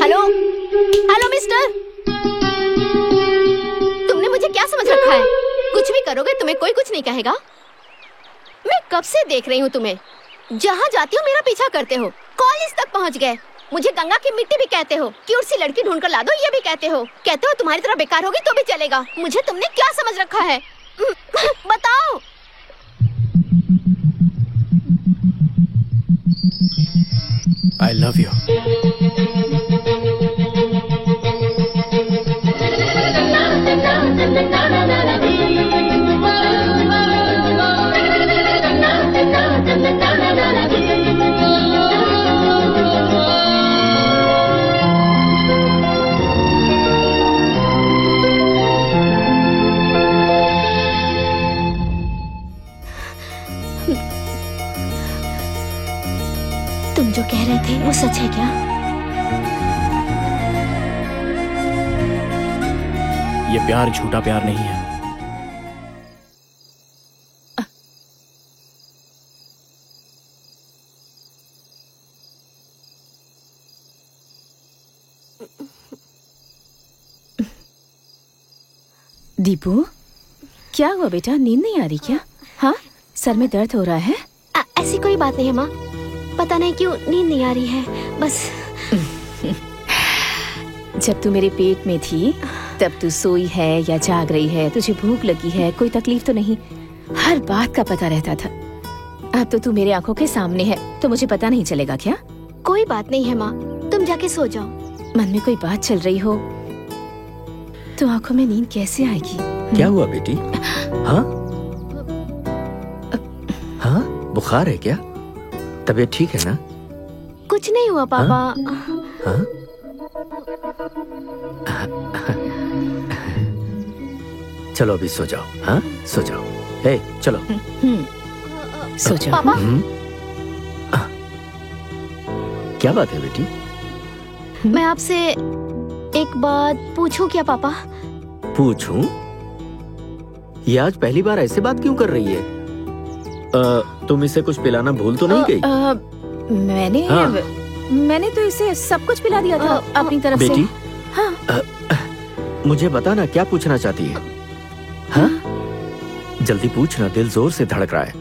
हेलो मिस्टर, तुमने मुझे क्या समझ रखा है? कुछ भी करोगे तुम्हें कोई कुछ नहीं कहेगा। मैं कब से देख रही हूँ तुम्हें, जहाँ जाती हो मेरा पीछा करते हो। कॉलेज तक पहुँच गए, मुझे गंगा की मिट्टी भी कहते हो, क्यूट सी लड़की ढूंढ कर ला दो ये भी कहते हो तुम्हारी तरह बेकार होगी तो भी चलेगा। मुझे तुमने क्या समझ रखा है? बताओ। I love you. तुम जो कह रहे थे वो सच है क्या? ये प्यार झूठा प्यार नहीं है। दीपू, क्या हुआ बेटा? नींद नहीं आ रही क्या? हाँ, सर में दर्द हो रहा है? ऐसी कोई बात नहीं है माँ, पता नहीं क्यों नींद नहीं आ रही है बस। जब तू मेरे पेट में थी तब तू सोई है या जाग रही है, तुझे भूख लगी है, कोई तकलीफ तो नहीं, हर बात का पता रहता था। अब तो तू मेरे आंखों के सामने है तो मुझे पता नहीं चलेगा क्या? कोई बात नहीं है माँ, तुम जाके सो जाओ। मन में कोई बात चल रही हो तो आंखों में नींद कैसे आएगी? क्या हुआ बेटी? हाँ? हाँ, बुखार है क्या? तबीयत ठीक है ना? कुछ नहीं हुआ पापा। हाँ? चलो अभी सो जाओ। हाँ, सो जाओ। हे, चलो। सो जाओ। पापा। क्या बात है बेटी? मैं आपसे एक बात पूछूं क्या पापा? पूछूं? ये आज पहली बार ऐसे बात क्यों कर रही है? तुम इसे कुछ पिलाना भूल तो नहीं गई? मैंने तो इसे सब कुछ पिला दिया था अपनी तरफ से। बेटी, हाँ? मुझे बता ना, क्या पूछना चाहती है? हाँ? जल्दी पूछना, दिल जोर से धड़क रहा है।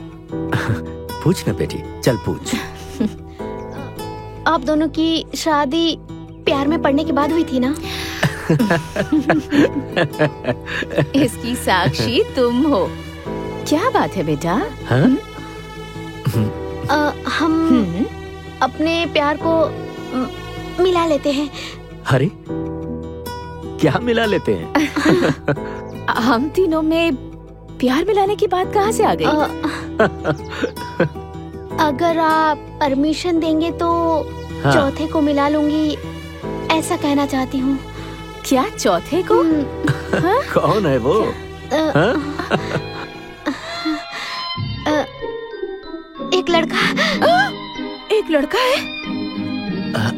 पूछ ना बेटी, चल पूछ। आप दोनों की शादी प्यार में पड़ने के बाद हुई थी ना? इसकी साक्षी तुम हो। क्या बात है बेटा? हाँ? हम अपने प्यार को मिला लेते हैं। अरे क्या मिला लेते हैं? हम तीनों में प्यार मिलाने की बात कहाँ से आ गई? अगर आप परमिशन देंगे तो हाँ। चौथे को मिला लूंगी, ऐसा कहना चाहती हूँ। क्या चौथे को? हाँ? कौन है वो? हाँ? एक लड़का। एक लड़का है? हाँ,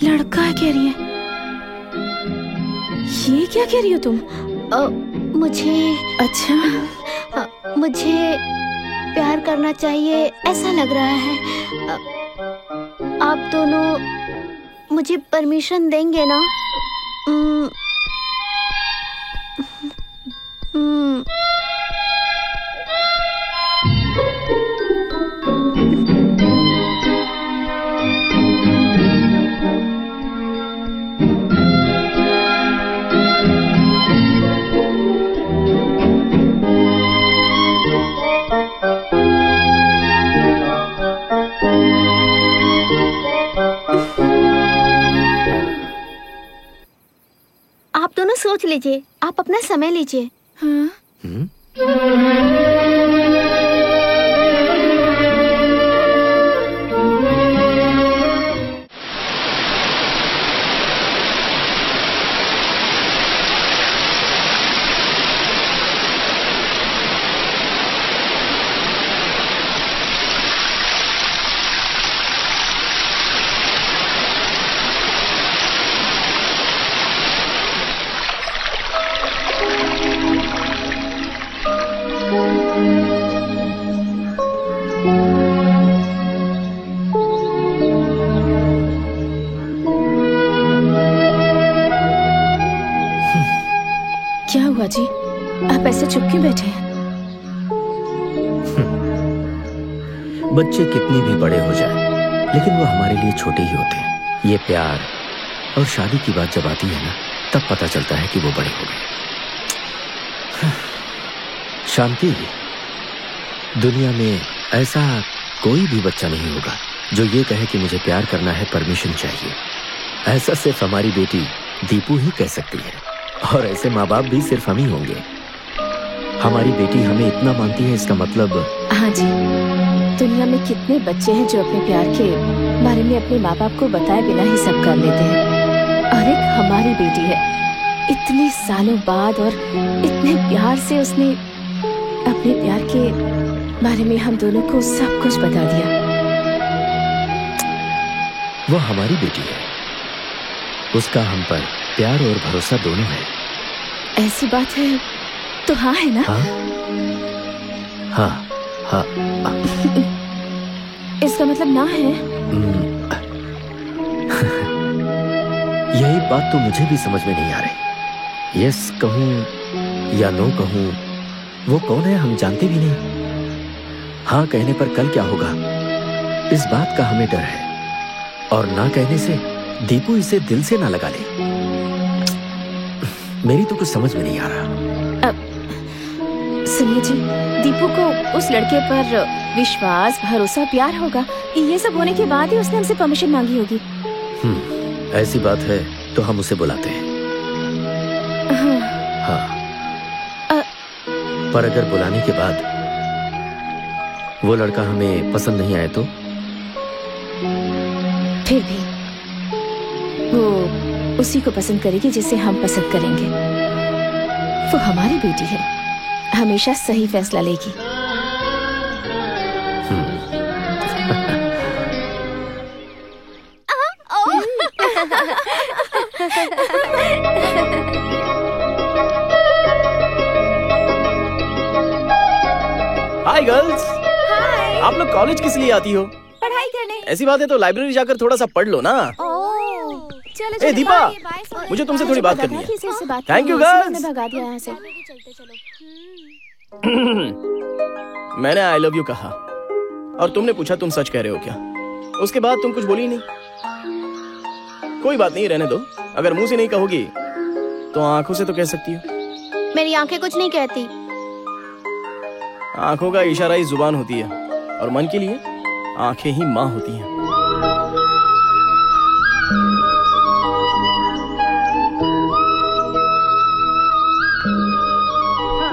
लड़का है कह रही है। ये क्या कह रही हो तुम? मुझे अच्छा, मुझे प्यार करना चाहिए ऐसा लग रहा है। आप दोनों मुझे परमिशन देंगे ना? आप दोनों सोच लीजिए, आप अपना समय लीजिए। हाँ? क्या हुआ जी? आप ऐसे चुप क्यों बैठे हैं? बच्चे कितने भी बड़े हो जाएं, लेकिन वो हमारे लिए छोटे ही होते हैं। ये प्यार और शादी की बात जब आती है ना, तब पता चलता है कि वो बड़े हो गए। शांति, दुनिया में ऐसा कोई भी बच्चा नहीं होगा जो ये कहे कि मुझे प्यार करना है, परमिशन चाहिए। ऐसा सिर्फ हमारी बेटी दीपू ही कह सकती है, और ऐसे माँ बाप भी सिर्फ हम ही होंगे। हमारी बेटी हमें इतना मानती है, इसका मतलब। हाँ जी, दुनिया में कितने बच्चे हैं जो अपने प्यार के बारे में अपने माँ बाप को बताए बिना ही सब कर लेते हैं, और एक हमारी बेटी है। इतने सालों बाद और इतने प्यार से उसने अपने प्यार के बारे में हम दोनों को सब कुछ बता दिया। वो हमारी बेटी है, उसका हम पर प्यार और भरोसा दोनों है। ऐसी बात है तो हाँ है ना? हाँ, हाँ, हाँ। इसका मतलब ना है? यही बात तो मुझे भी समझ में नहीं आ रही। यस कहूं या नो कहूं, वो कौन है हम जानते भी नहीं। हाँ कहने पर कल क्या होगा, इस बात का हमें डर है, और ना कहने से दीपू इसे दिल से ना लगा ले। मेरी तो कुछ समझ में नहीं आ रहा। सुनिए जी, दीपू को उस लड़के पर विश्वास, भरोसा, प्यार होगा। ये सब होने के बाद ही उसने हमसे परमिशन मांगी होगी। ऐसी बात है तो हम उसे बुलाते हैं। हाँ। पर अगर बुलाने के बाद वो लड़का हमें पसंद नहीं आए तो? फिर भी वो उसी को पसंद करेगी जिसे हम पसंद करेंगे। वो हमारी बेटी है, हमेशा सही फैसला लेगी। Hi girls. आप लोग कॉलेज किस लिए आती हो? पढ़ाई करने। ऐसी बात है तो लाइब्रेरी जाकर थोड़ा सा पढ़ लो ना। चलो ए दीपा, मुझे तुमसे थोड़ी बात करनी है। Thank you girls. भगा दिया यहाँ से। मैंने आई लव यू कहा और तुमने पूछा तुम सच कह रहे हो क्या? उसके बाद तुम कुछ बोली नहीं। कोई बात नहीं, रहने दो। अगर मुंह से नहीं कहोगी तो आंखों से तो कह सकती हो। मेरी आंखें कुछ नहीं कहती। आंखों का इशारा ही जुबान होती है और मन के लिए आंखें ही माँ होती हैं।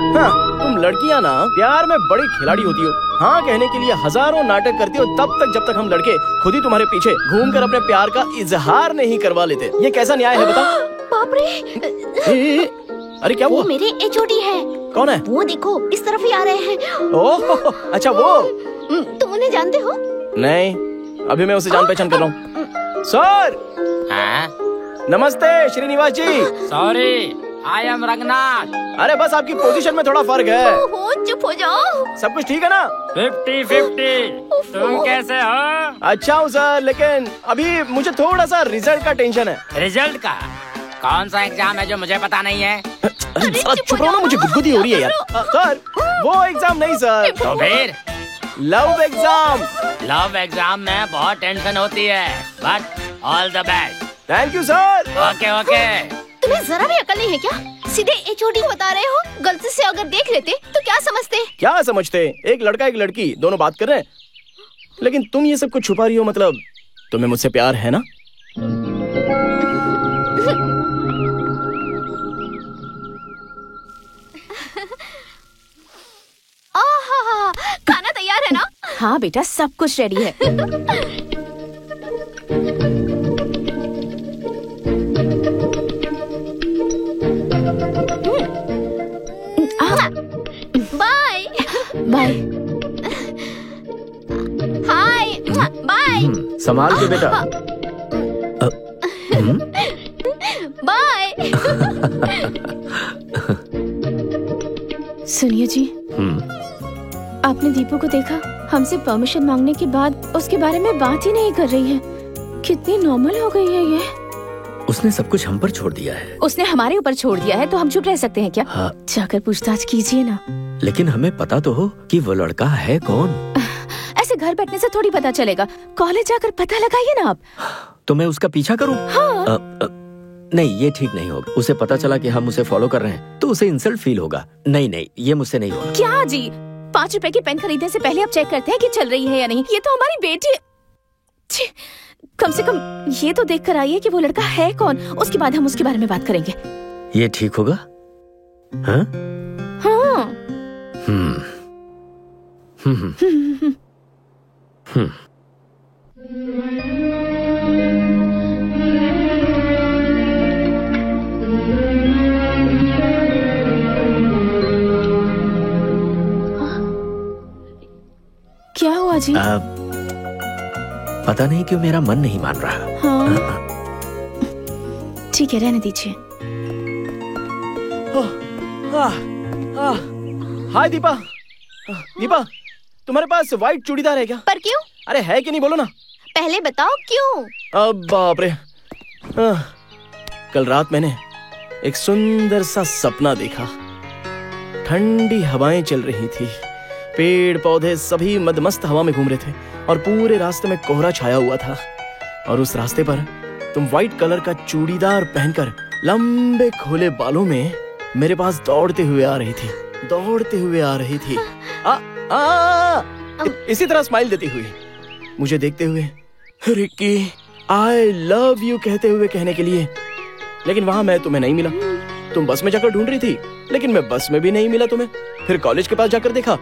हाँ, तुम लड़कियां ना प्यार में बड़ी खिलाड़ी होती हो। हाँ कहने के लिए हजारों नाटक करती हो तब तक जब तक हम लड़के खुद ही तुम्हारे पीछे घूमकर अपने प्यार का इजहार नहीं करवा लेते। ये कैसा न्याय है बता? बाप रे! अरे क्या हुआ? वो मेरे एचओडी है। कौन है? वो देखो इस तरफ ही आ रहे हैं। ओह अच्छा वो। तुम उन्हें जानते हो? नहीं, अभी मैं उसे जान पहचान कर रहा हूँ। सर! नमस्ते Srinivas ji. Sorry, I am Ranganath. अरे बस आपकी पोजीशन में थोड़ा फर्क है। ओहो, चुप हो जाओ। सब कुछ ठीक है ना? 50-50। तुम कैसे हो? अच्छा हूँ सर, लेकिन अभी मुझे थोड़ा सा रिजल्ट का टेंशन है। रिजल्ट का? कौन सा एग्जाम है जो मुझे पता नहीं है? अरे चुप रहो ना, मुझे गुदगुदी हो रही है यार। सर वो एग्जाम नहीं सर। तो फिर? Love exam. लव एग्जाम में बहुत टेंशन होती है, but all the best. Thank you sir. Okay okay. तुम्हें जरा भी अकल नहीं है क्या? सीधे एचओडी बता रहे हो। गलती से अगर देख लेते तो क्या समझते? क्या समझते? एक लड़का एक लड़की दोनों बात कर रहे हैं, लेकिन तुम ये सब कुछ छुपा रही हो। मतलब तुम्हें मुझसे प्यार है ना? खाना तैयार है ना? हाँ बेटा, सब कुछ रेडी है। Bye bye. Hi bye. संभाल के बेटा। बाय। सुनिए जी, आपने दीपू को देखा? हमसे परमिशन मांगने के बाद उसके बारे में बात ही नहीं कर रही है। कितनी नॉर्मल हो गई है ये। उसने सब कुछ हम पर छोड़ दिया है। उसने हमारे ऊपर छोड़ दिया है तो हम चुप रह सकते हैं क्या? हाँ। जाकर पूछताछ कीजिए ना। लेकिन हमें पता तो हो कि वो लड़का है कौन। ऐसे घर बैठने से थोड़ी पता चलेगा। कॉलेज जाकर पता लगाइए ना आप। तो मैं उसका पीछा करूं? हाँ। नहीं, ये ठीक नहीं होगा। उसे पता चला कि हम उसे फॉलो कर रहे हैं तो उसे इंसल्ट फील होगा। नहीं नहीं, ये मुझसे नहीं होगा। क्या जी? 5 रुपए की पेन खरीदने से पहले आप चेक करते हैं कि चल रही है या नहीं। ये तो हमारी बेटी। कम से कम ये तो देख कर आइए कि वो लड़का है कौन, उसके बाद हम उसके बारे में बात करेंगे। ये ठीक होगा? हाँ? हाँ। क्या हुआ जी? पता नहीं क्यों मेरा मन नहीं मान रहा। हाँ। ठीक है, रहने दीजिए। हाय दीपा। दीपा, तुम्हारे पास व्हाइट चूड़ीदार है क्या? पर क्यों? अरे है कि नहीं, बोलो ना। पहले बताओ क्यों? अब बाप रे। कल रात मैंने एक सुंदर सा सपना देखा। ठंडी हवाएं चल रही थी, पेड़ पौधे सभी मदमस्त हवा में घूम रहे थे और पूरे रास्ते में कोहरा छाया हुआ था। और उस रास्ते पर तुम व्हाइट कलर का चूड़ीदार पहनकर लंबे खोले बालों में मेरे पास दौड़ते हुए आ रही थी। इसी तरह स्माइल देती हुई मुझे देखते हुए, रिक्की आई लव यू कहते हुए कहने के लिए। लेकिन वहां मैं तुम्हें नहीं मिला। तुम बस में जाकर ढूंढ रही थी, लेकिन मैं बस में भी नहीं मिला तुम्हें। फिर कॉलेज के पास जाकर देखा,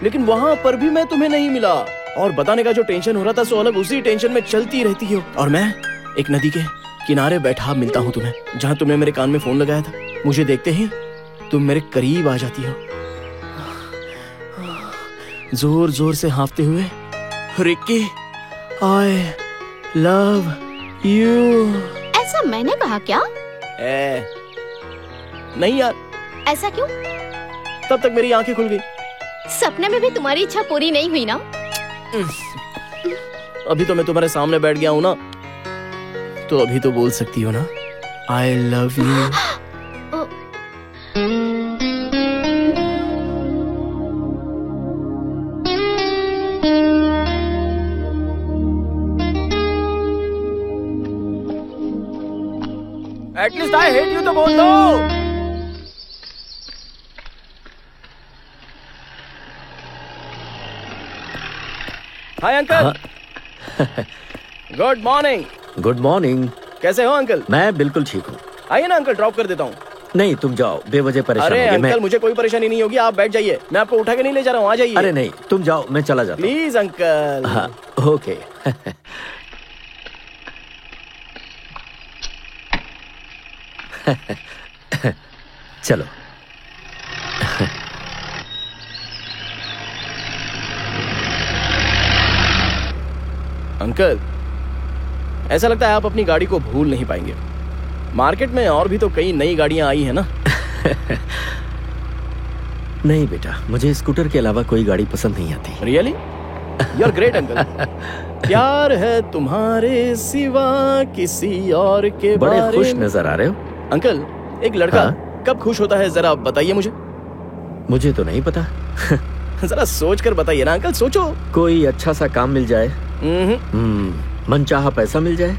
लेकिन वहां पर भी मैं तुम्हें नहीं मिला। और बताने का जो टेंशन हो रहा था सो अलग उसी टेंशन में चलती रहती हो। और मैं एक नदी के किनारे बैठा मिलता हूँ तुम्हें, जहाँ तुमने मेरे कान में फोन लगाया था। मुझे देखते ही तुम मेरे करीब आ जाती हो, जोर जोर से हाँफते हुए, रिक्की आई लव यू। ऐसा मैंने कहा क्या? नहीं यार। ऐसा क्यों? तब तक मेरी आंखें खुल गई। सपने में भी तुम्हारी इच्छा पूरी नहीं हुई ना? अभी तो मैं तुम्हारे सामने बैठ गया हूँ ना, तो अभी तो बोल सकती हो ना, I love you. At least I hate you तो बोल दो। Hi uncle. Good morning. Good morning. कैसे हो अंकल? मैं बिल्कुल ठीक हूँ। आइए ना अंकल, ड्रॉप कर देता हूँ। नहीं तुम जाओ, बेवजह परेशान अरे होगे। अंकल मुझे कोई परेशानी नहीं होगी, आप बैठ जाइए, मैं आपको उठा के नहीं ले जा रहा हूँ, आ जाइए। अरे नहीं तुम जाओ, मैं चला जाता हूँ। Please uncle. हाँ ओके। चलो। अंकल ऐसा लगता है आप अपनी गाड़ी को भूल नहीं पाएंगे। मार्केट में और भी तो कई नई गाड़ियां आई हैं ना। नहीं बेटा, मुझे स्कूटर के अलावा कोई गाड़ी पसंद नहीं आती। Really? You are great uncle. प्यार है तुम्हारे सिवा किसी और के बड़े बारे खुश में। नजर आ रहे हो। अंकल एक लड़का कब खुश होता है जरा बताइए मुझे। मुझे तो नहीं पता। जरा सोच कर बताइए ना अंकल, सोचो। कोई अच्छा सा काम मिल जाए, मनचाहा पैसा मिल जाए।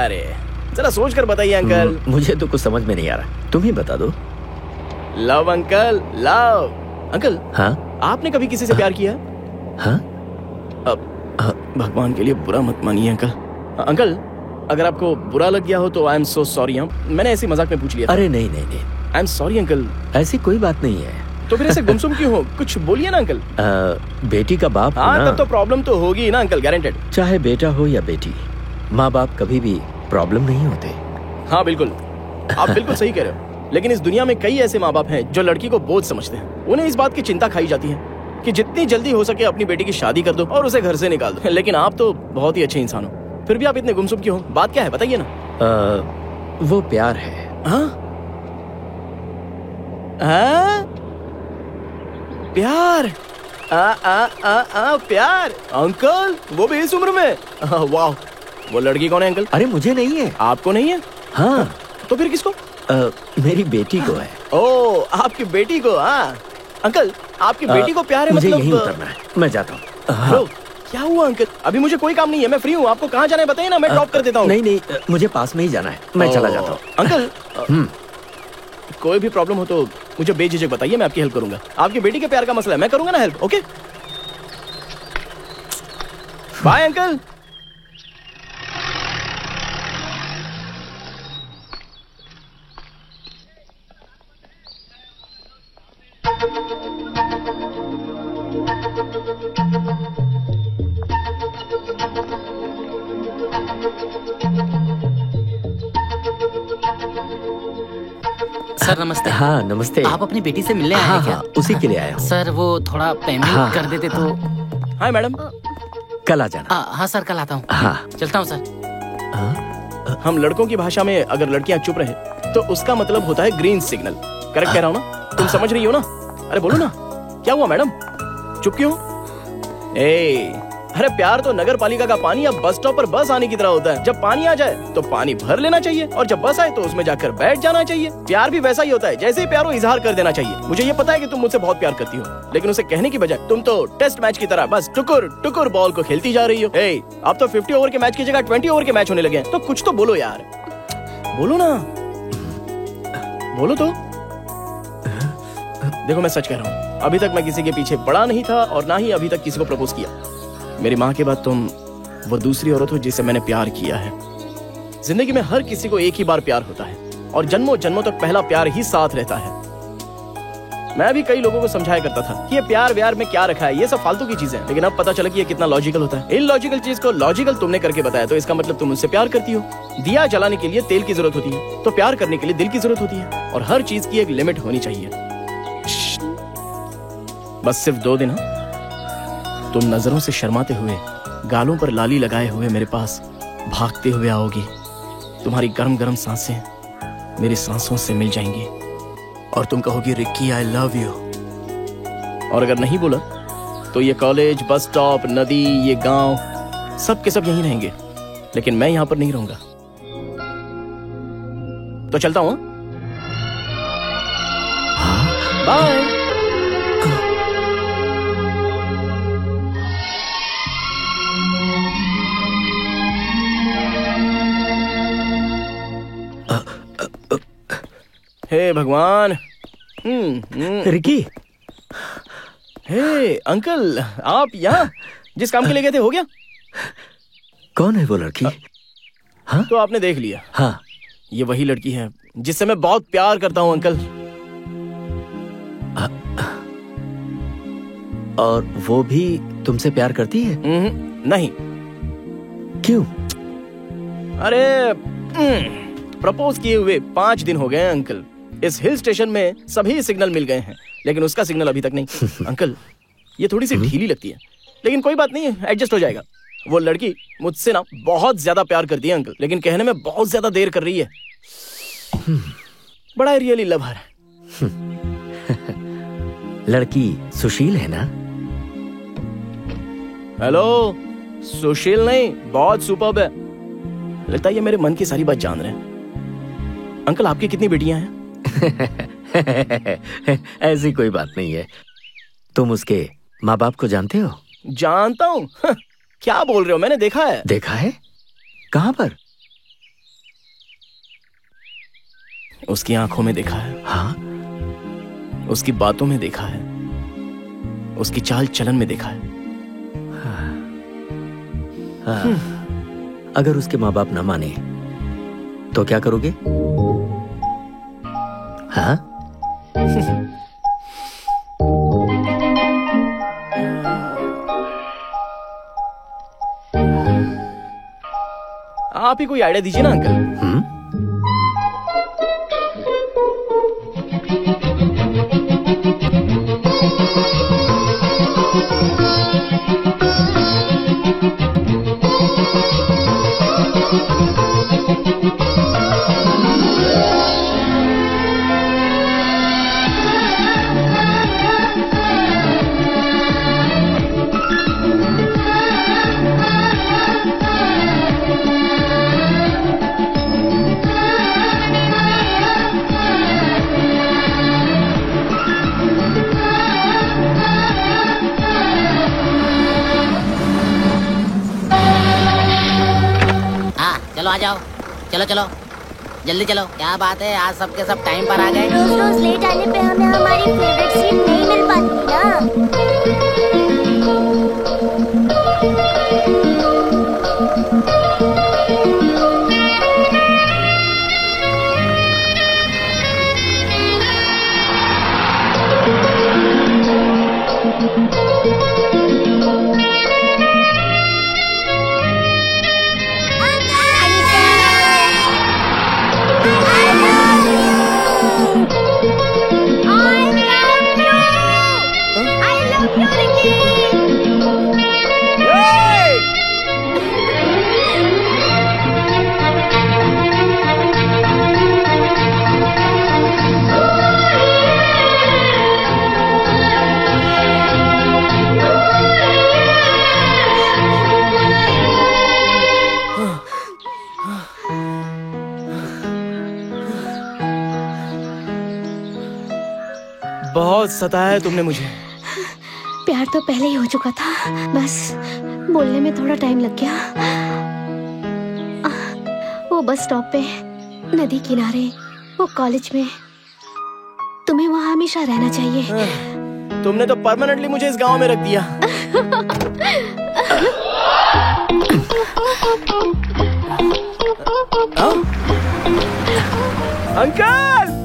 अरे जरा सोच कर बताइए अंकल। मुझे तो कुछ समझ में नहीं आ रहा, तुम ही बता दो। Love uncle, love. अंकल हाँ आपने कभी किसी से प्यार किया? हाँ अब भगवान के लिए बुरा मत मानिए अंकल। अंकल अगर आपको बुरा लग गया हो तो आई एम सो सॉरी। मैंने ऐसी मजाक में पूछ लिया था। अरे नहीं नहीं नहीं, आई एम सॉरी अंकल। ऐसी कोई बात नहीं है। तो फिर ऐसे गुमसुम क्यों हो? कुछ बोलिए ना अंकल। बेटी का बाप हो हाँ ना। तब तो प्रॉब्लम तो होगी ना अंकल, गारंटेड। चाहे बेटा हो या बेटी, माँ बाप कभी भी प्रॉब्लम नहीं होते। हाँ बिल्कुल, आप बिल्कुल सही कह रहे हो। लेकिन इस दुनिया में कई ऐसे माँ बाप हैं जो लड़की को बोझ समझते हैं। उन्हें इस बात की चिंता खाई जाती है कि जितनी जल्दी हो सके अपनी बेटी की शादी कर दो और उसे घर से निकाल दो। लेकिन आप तो बहुत ही अच्छे इंसान हो, फिर भी आप इतने गुमसुम क्यों हो? बात क्या है बताइए ना। वो प्यार है। हाँ? हाँ? प्यार? प्यार? अंकल वो भी इस उम्र में? वाह, वो लड़की कौन है अंकल? अरे मुझे नहीं है। आपको नहीं है? हाँ। तो फिर किसको? मेरी बेटी को है। ओ आपकी बेटी को? हाँ अंकल आपकी बेटी को प्यार है मुझे मतलब? यहीं उतरना है, मैं जाता हूँ। हाँ। क्या हुआ अंकल? अभी मुझे कोई काम नहीं है, मैं फ्री हूँ। आपको कहाँ जाना है बताइए ना, मैं ड्रॉप कर देता हूँ। नहीं नहीं, मुझे पास में ही जाना है, मैं चला जाता हूँ। अंकल कोई भी प्रॉब्लम हो तो मुझे बेझिझक बताइए, मैं आपकी हेल्प करूंगा। आपकी बेटी के प्यार का मसला है, मैं करूंगा ना help. Okay bye uncle. Sir नमस्ते। हाँ नमस्ते। आप अपनी बेटी से मिलने आए हैं क्या? उसी के लिए आया हूँ। सर वो थोड़ा पेमेंट कर देते तो। Hi madam. कल आ जाना। हाँ सर कल आता हूँ। हाँ चलता हूँ सर। हम लड़कों की भाषा में अगर लड़कियां चुप रहे तो उसका मतलब होता है ग्रीन सिग्नल। करेक्ट कह रहा हूँ ना? तुम समझ रही हो ना? अरे बोलो ना, क्या हुआ मैडम, चुप क्यों? अरे प्यार तो नगर पालिका का पानी या बस स्टॉप पर बस आने की तरह होता है। जब पानी आ जाए तो पानी भर लेना चाहिए और जब बस आए तो उसमें जाकर बैठ जाना चाहिए। प्यार भी वैसा ही होता है, जैसे ही प्यार हो इजहार कर देना चाहिए। मुझे ये पता है कि तुम मुझसे बहुत प्यार करती हो, लेकिन उसे कहने की बजाय तुम तो टेस्ट मैच की तरह बस टुकुर टुकुर बॉल को खेलती जा रही हो। अब तो 50 ओवर के मैच की जगह 20 ओवर के मैच होने लगे हैं, तो कुछ तो बोलो यार, बोलो ना, बोलो तो। देखो मैं सच कह रहा हूँ, अभी तक मैं किसी के पीछे पड़ा नहीं था और ना ही अभी तक किसी को प्रपोज किया। मेरी माँ के बाद तुम वो दूसरी औरत हो जिसे मैंने प्यार किया है। जिंदगी में हर किसी को एक ही बार प्यार होता है और जन्मों जन्मों तक पहला प्यार ही साथ रहता है। मैं भी कई लोगों को समझाया करता था कि ये प्यार व्यार में क्या रखा है, ये सब फालतू की चीजें हैं, लेकिन अब पता चला कि ये कितना लॉजिकल होता है। इलॉजिकल चीज को लॉजिकल तुमने करके बताया, तो इसका मतलब तुम मुझसे प्यार करती हो। दिया जलाने के लिए तेल की जरूरत होती है, तो प्यार करने के लिए दिल की जरूरत होती है, और हर चीज की एक लिमिट होनी चाहिए। बस सिर्फ 2 दिन तुम नजरों से शर्माते हुए, गालों पर लाली लगाए हुए मेरे पास भागते हुए आओगी। तुम्हारी गरम गरम सांसें मेरी सांसों से मिल जाएंगी और तुम कहोगी रिक्की आई लव यू। और अगर नहीं बोला तो ये कॉलेज, बस स्टॉप, नदी, ये गांव सब के सब यहीं रहेंगे, लेकिन मैं यहां पर नहीं रहूंगा। तो चलता हूं। बाय। हे भगवान। रिकी। हे अंकल, आप यहाँ जिस काम के लिए गए थे हो गया? कौन है वो लड़की? हाँ? तो आपने देख लिया। हाँ, ये वही लड़की है जिससे मैं बहुत प्यार करता हूँ अंकल। और वो भी तुमसे प्यार करती है? नहीं। क्यों? अरे प्रपोज किए हुए 5 दिन हो गए हैं अंकल। इस हिल स्टेशन में सभी सिग्नल मिल गए हैं, लेकिन उसका सिग्नल अभी तक नहीं। अंकल, ये थोड़ी सी ढीली लगती है, लेकिन कोई बात नहीं है, एडजस्ट हो जाएगा। वो लड़की मुझसे ना बहुत ज्यादा प्यार करती है अंकल, लेकिन कहने में बहुत ज्यादा देर कर रही है। बड़ा रियली लव हर। लड़की सुशील है ना? हेलो, सुशील नहीं, बहुत सुपर्ब है। लगता है ये मेरे मन की सारी बात जान रहे हैं। अंकल, आपकी कितनी बेटियां हैं? ऐसी कोई बात नहीं है। तुम उसके माँ बाप को जानते हो? जानता हूँ। क्या बोल रहे हो, मैंने देखा है। देखा है? कहाँ पर? उसकी आंखों में देखा है। हाँ? उसकी बातों में देखा है, उसकी चाल चलन में देखा है। अगर उसके माँ बाप न माने तो क्या करोगे? हाँ? आप ही कोई आइडिया दीजिए ना अंकल। चलो आ जाओ, चलो चलो जल्दी चलो। क्या बात है, आज सबके सब टाइम पर आ गए। रोज रोज लेट आने पे हमें हमारी फेवरेट सीट नहीं मिल पाती ना। बहुत सताया है तुमने मुझे। प्यार तो पहले ही हो चुका था, बस बोलने में थोड़ा टाइम लग गया। वो बस स्टॉप पे, नदी किनारे, वो कॉलेज में, तुम्हें वहाँ हमेशा रहना चाहिए। तुमने तो परमानेंटली मुझे इस गांव में रख दिया। अंकल!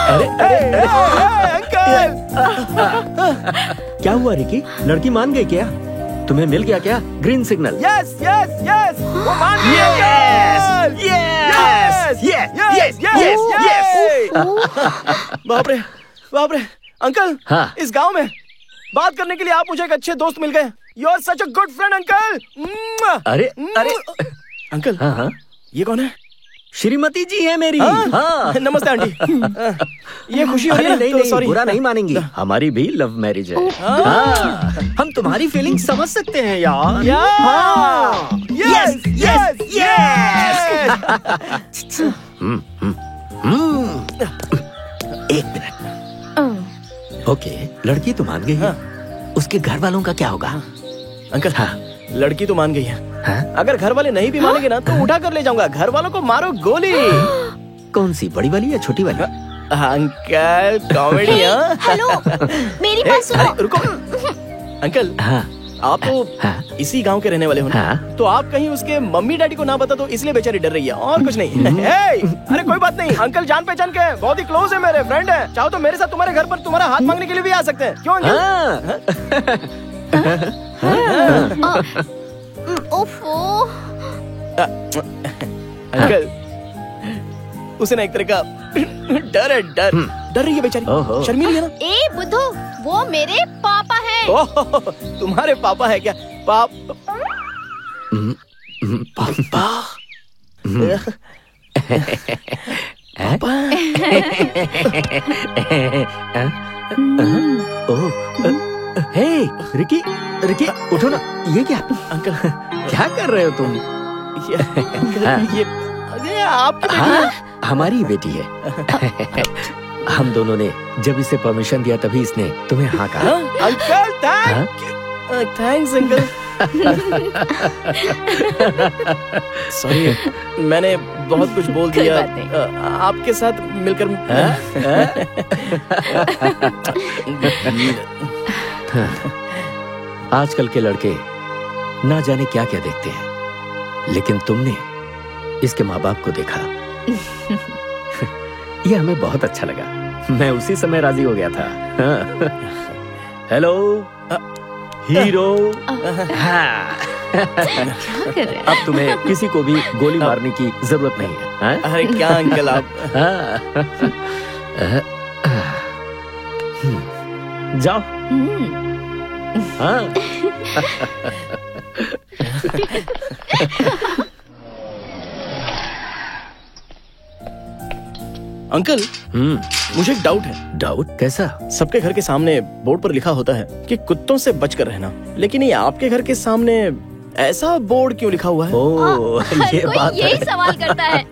अरे अंकल! क्या हुआ रिकी? लड़की मान गई क्या? तुम्हें मिल गया क्या green signal? Yes yes yes, वो मान गई uncle! Yes yes yes yes. बाप रे बाप रे अंकल! हाँ? इस गांव में बात करने के लिए आप मुझे एक अच्छे दोस्त मिल गए। You are such a good friend uncle. अरे अरे अंकल, हाँ हाँ, ये कौन है? श्रीमती जी है मेरी। हाँ? हाँ। नमस्ते आंटी। ये खुशी हो रही है? नहीं तो नहीं, सॉरी। बुरा नहीं मानेंगी, हमारी भी लव मैरिज है। हाँ, हम तुम्हारी फीलिंग समझ सकते हैं यार। हाँ। Yes yes yes. एक मिनट। ओके, लड़की तो मान गई है, उसके घर वालों का क्या होगा? अंकल, हाँ, लड़की तो मान गई है। हाँ? अगर घर वाले नहीं भी मानेंगे ना तो उठा कर ले जाऊंगा। घर वालों को मारो गोली। कौन सी, बड़ी वाली या छोटी वाली? Uncle comedy. हेलो, मेरी बात सुनो। रुको अंकल। हाँ आप तो इसी गांव के रहने वाले हो ना? तो आप कहीं उसके मम्मी डैडी को ना बता तो इसलिए बेचारी डर रही है, और कुछ नहीं। अरे कोई बात नहीं, अंकल जान पहचान के बहुत ही क्लोज है, मेरे फ्रेंड है। चाहो तो मेरे साथ तुम्हारे घर पर तुम्हारा हाथ मांगने के लिए भी आ सकते हैं। क्यों अंकल? ओफो अंकल, उसे ना एक तरह का डर है, डर रही है बेचारी, शर्मीली है ना। ए बुद्धू, वो मेरे पापा हैं। ओह, तुम्हारे पापा है क्या? पापा हे रिकी, रिकी उठो ना। ये क्या अंकल, क्या कर रहे हो तुम? ये आपकी बेटी है? हमारी बेटी है। हम दोनों ने जब इसे परमिशन दिया तभी इसने तुम्हें हाँ कहा। Uncle thanks uncle. सॉरी, मैंने बहुत कुछ बोल दिया। आपके साथ मिलकर आजकल के लड़के ना जाने क्या क्या देखते हैं, लेकिन तुमने इसके माँ बाप को देखा। ये हमें बहुत अच्छा लगा। मैं उसी समय राजी हो गया था। Hello hero. अब तुम्हें किसी को भी गोली मारने की जरूरत नहीं है। अरे क्या अंकल आप। जाओ। हाँ। अंकल, मुझे एक डाउट है। डाउट? कैसा? सबके घर के सामने बोर्ड पर लिखा होता है कि कुत्तों से बचकर रहना, लेकिन ये आपके घर के सामने ऐसा बोर्ड क्यों लिखा हुआ है? ये बात यही सवाल करता है।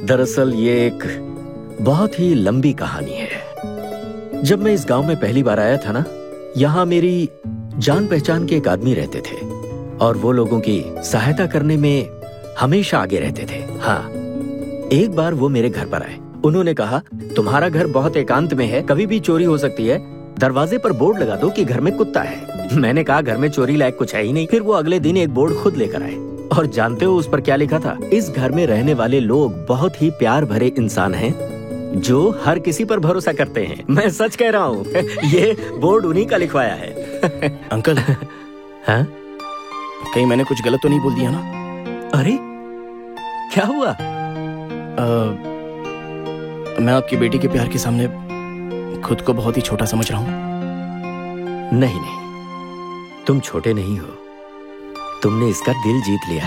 दरअसल ये एक बहुत ही लंबी कहानी है। जब मैं इस गांव में पहली बार आया था ना, यहाँ मेरी जान पहचान के एक आदमी रहते थे और वो लोगों की सहायता करने में हमेशा आगे रहते थे। हाँ, एक बार वो मेरे घर पर आए। उन्होंने कहा, तुम्हारा घर बहुत एकांत में है, कभी भी चोरी हो सकती है, दरवाजे पर बोर्ड लगा दो कि घर में कुत्ता है। मैंने कहा, घर में चोरी लायक कुछ है ही नहीं। फिर वो अगले दिन एक बोर्ड खुद लेकर आए और जानते हो उस पर क्या लिखा था? इस घर में रहने वाले लोग बहुत ही प्यार भरे इंसान हैं जो हर किसी पर भरोसा करते हैं। मैं सच कह रहा हूँ। ये बोर्ड उन्हीं का लिखवाया है। अंकल, हाँ? कहीं मैंने कुछ गलत तो नहीं बोल दिया ना? अरे क्या हुआ? मैं आपकी बेटी के प्यार के सामने खुद को बहुत ही छोटा समझ रहा हूँ। नहीं नहीं, तुम छोटे नहीं हो, तुमने इसका दिल जीत लिया।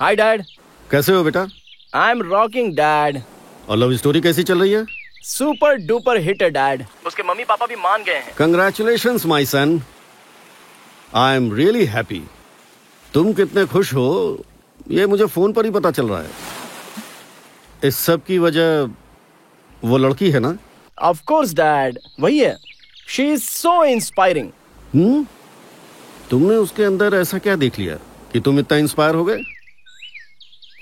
Hi dad. कैसे हो बेटा? I am rocking dad. और लव स्टोरी कैसी चल रही है? सुपर डुपर हिट है डैड। उसके मम्मी पापा भी मान गए हैं। Congratulations my son, I am really happy. तुम कितने खुश हो ये मुझे फोन पर ही पता चल रहा है। इस सब की वजह वो लड़की है ना? ऑफ कोर्स डैड, वही है। She is so inspiring. तुमने उसके अंदर ऐसा क्या देख लिया कि तुम इतना इंस्पायर हो गए?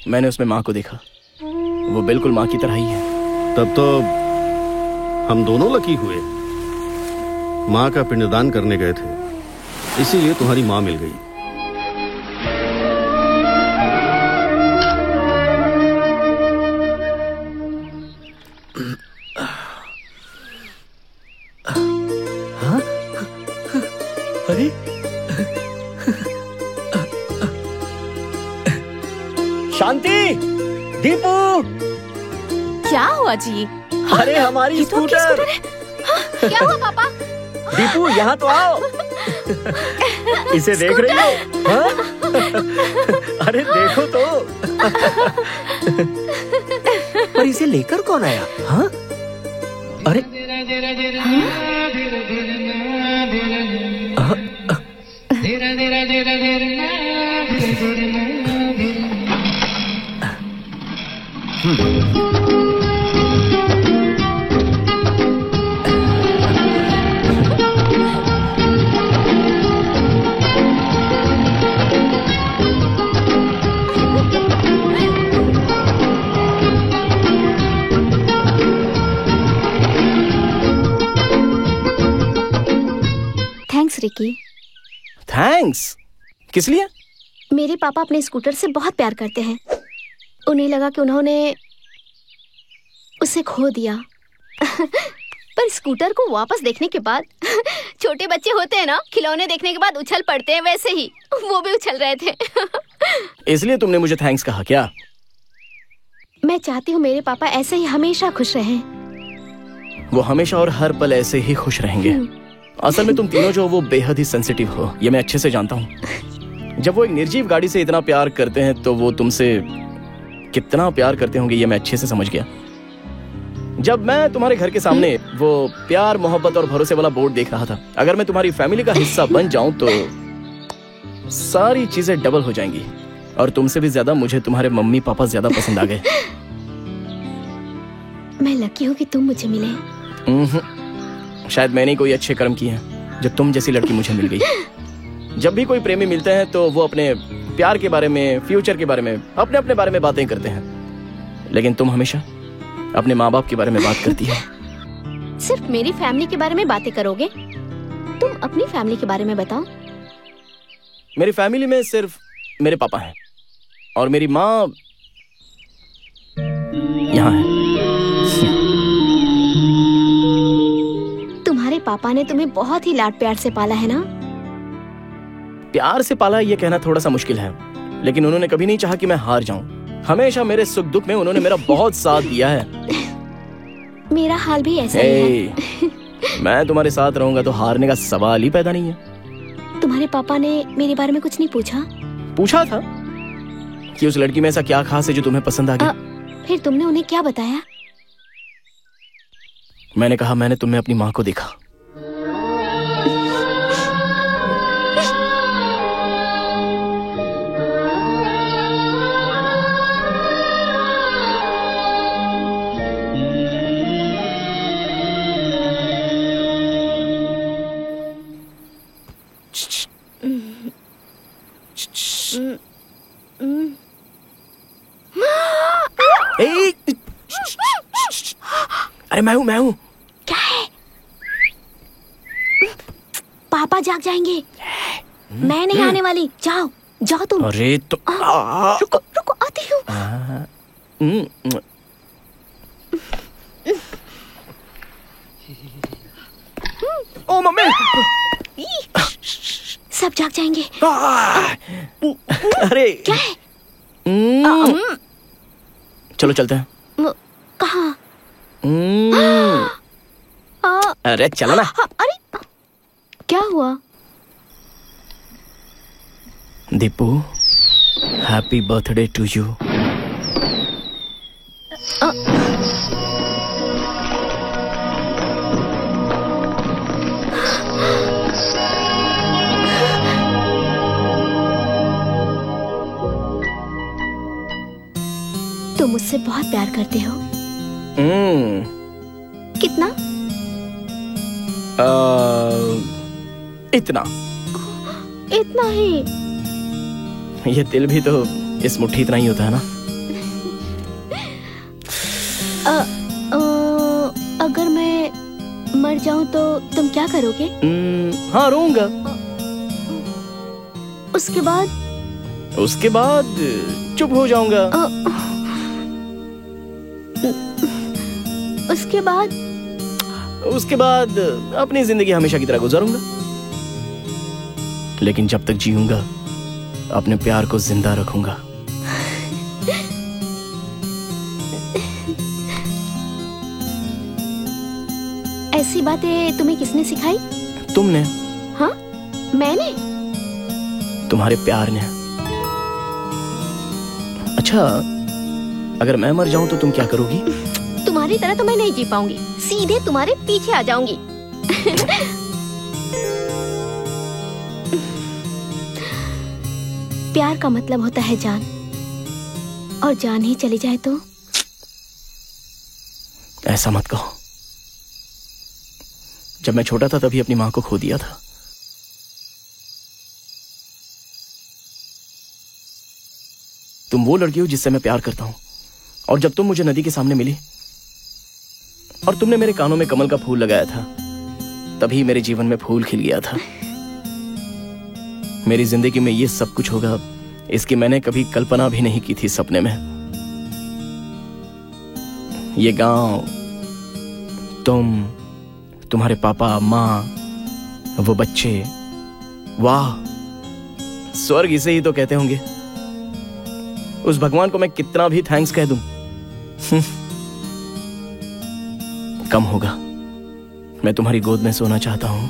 मैंने उसमें माँ को देखा, वो बिल्कुल माँ की तरह ही है। तब तो हम दोनों लकी हुए। माँ का पिंडदान करने गए थे, इसीलिए तुम्हारी माँ मिल गई। हाँ? अरे शांति, दीपू। क्या हुआ जी? अरे हमारी स्कूटर। क्या हुआ पापा? दीपू यहाँ तो आओ। इसे देख रही हो? हाँ? अरे देखो तो। पर इसे लेकर कौन आया? हाँ? अरे विकी। थैंक्स। किस लिए? मेरे पापा अपने स्कूटर से बहुत प्यार करते हैं। उन्हें लगा कि उन्होंने उसे खो दिया। पर स्कूटर को वापस देखने के बाद छोटे बच्चे होते हैं ना, खिलौने देखने के बाद उछल पड़ते हैं, वैसे ही वो भी उछल रहे थे। इसलिए तुमने मुझे थैंक्स कहा क्या? मैं चाहती हूँ मेरे पापा ऐसे ही हमेशा खुश रहें। वो हमेशा और हर पल ऐसे ही खुश रहेंगे। असल में तुम तीनों जो वो बेहद ही सेंसिटिव हो, ये मैं अच्छे से जानता हूँ। जब वो एक निर्जीव गाड़ी से इतना प्यार करते हैं तो वो तुमसे कितना प्यार करते होंगे, ये मैं अच्छे से समझ गया। जब मैं तुम्हारे घर के सामने वो प्यार, मोहब्बत और भरोसे वाला बोर्ड देख रहा था, अगर मैं तुम्हारी फैमिली का हिस्सा बन जाऊं तो सारी चीजें डबल हो जाएंगी और तुमसे भी ज्यादा मुझे तुम्हारे मम्मी पापा ज्यादा पसंद आ गए। मैं लकी हूँ कि तुम मुझे मिले। शायद मैंने कोई अच्छे कर्म किए हैं जो तुम जैसी लड़की मुझे मिल गई। जब भी कोई प्रेमी मिलते हैं तो वो अपने प्यार के बारे में, फ्यूचर के बारे में, अपने अपने बारे में बातें करते हैं, लेकिन तुम हमेशा अपने माँ बाप के बारे में बात करती है। सिर्फ मेरी फैमिली के बारे में बातें करोगे? तुम अपनी फैमिली के बारे में बताओ। मेरी फैमिली में सिर्फ मेरे पापा हैं और मेरी माँ यहाँ है। तुम्हारे पापा ने तुम्हें बहुत ही लाड प्यार से पाला है ना? प्यार से पाला ये कहना थोड़ा सा मुश्किल है, लेकिन उन्होंने कभी नहीं चाहा कि मैं हार जाऊं। हमेशा मेरे सुख दुख में उन्होंने मेरा बहुत साथ दिया है। मेरा हाल भी ऐसा ही है। मैं तुम्हारे साथ रहूंगा तो हारने का सवाल ही पैदा नहीं है। तुम्हारे पापा ने मेरे बारे में कुछ नहीं पूछा? पूछा था कि उस लड़की में ऐसा क्या खास है जो तुम्हें पसंद आ गई। फिर तुमने उन्हें क्या बताया? मैंने कहा मैंने तुम्हें अपनी माँ को देखा। अरे मैं हूँ। क्या है? पापा जाग जाएंगे। मैं नहीं आने वाली। जाओ जाओ तुम। अरे तो रुको रुको, आती हूँ। ओ मम्मी। सब जाग जाएंगे। अरे क्या है? चलो चलते हैं। कहाँ? अरे चलो ना। अरे क्या हुआ? Deepu, happy birthday to you. तुम मुझसे बहुत प्यार करते हो। कितना? इतना। इतना ही? ये दिल भी तो इस मुट्ठी इतना ही होता है ना। अगर मैं मर जाऊं तो तुम क्या करोगे? हाँ, रोऊंगा। उसके बाद? उसके बाद चुप हो जाऊंगा। उसके बाद? उसके बाद अपनी जिंदगी हमेशा की तरह गुजारूंगा, लेकिन जब तक जीऊंगा अपने प्यार को जिंदा रखूंगा। ऐसी बातें तुम्हें किसने सिखाई? तुमने। हाँ, मैंने? तुम्हारे प्यार ने। अच्छा, अगर मैं मर जाऊं तो तुम क्या करोगी? तुम्हारी तरह तो मैं नहीं जी पाऊंगी, सीधे तुम्हारे पीछे आ जाऊंगी। प्यार का मतलब होता है जान, और जान ही चली जाए तो? ऐसा मत कहो। जब मैं छोटा था तभी अपनी माँ को खो दिया था। तुम वो लड़की हो जिससे मैं प्यार करता हूं, और जब तुम मुझे नदी के सामने मिली और तुमने मेरे कानों में कमल का फूल लगाया था, तभी मेरे जीवन में फूल खिल गया था। मेरी जिंदगी में ये सब कुछ होगा, इसकी मैंने कभी कल्पना भी नहीं की थी सपने में। ये गांव, तुम, तुम्हारे पापा, माँ, वो बच्चे, वाह, स्वर्ग इसे ही तो कहते होंगे। उस भगवान को मैं कितना भी थैंक्स कह दूं, कम होगा। मैं तुम्हारी गोद में सोना चाहता हूं।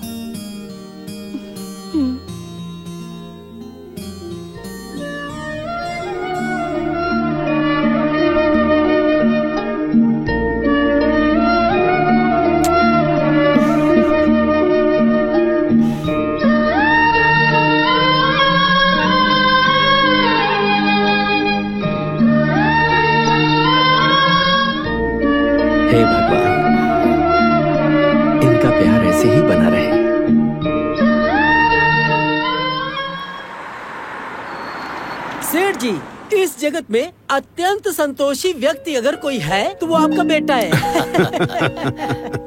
हे भगवान, इनका प्यार ऐसे ही बना रहे। सेठ जी, इस जगत में अत्यंत संतोषी व्यक्ति अगर कोई है तो वो आपका बेटा है।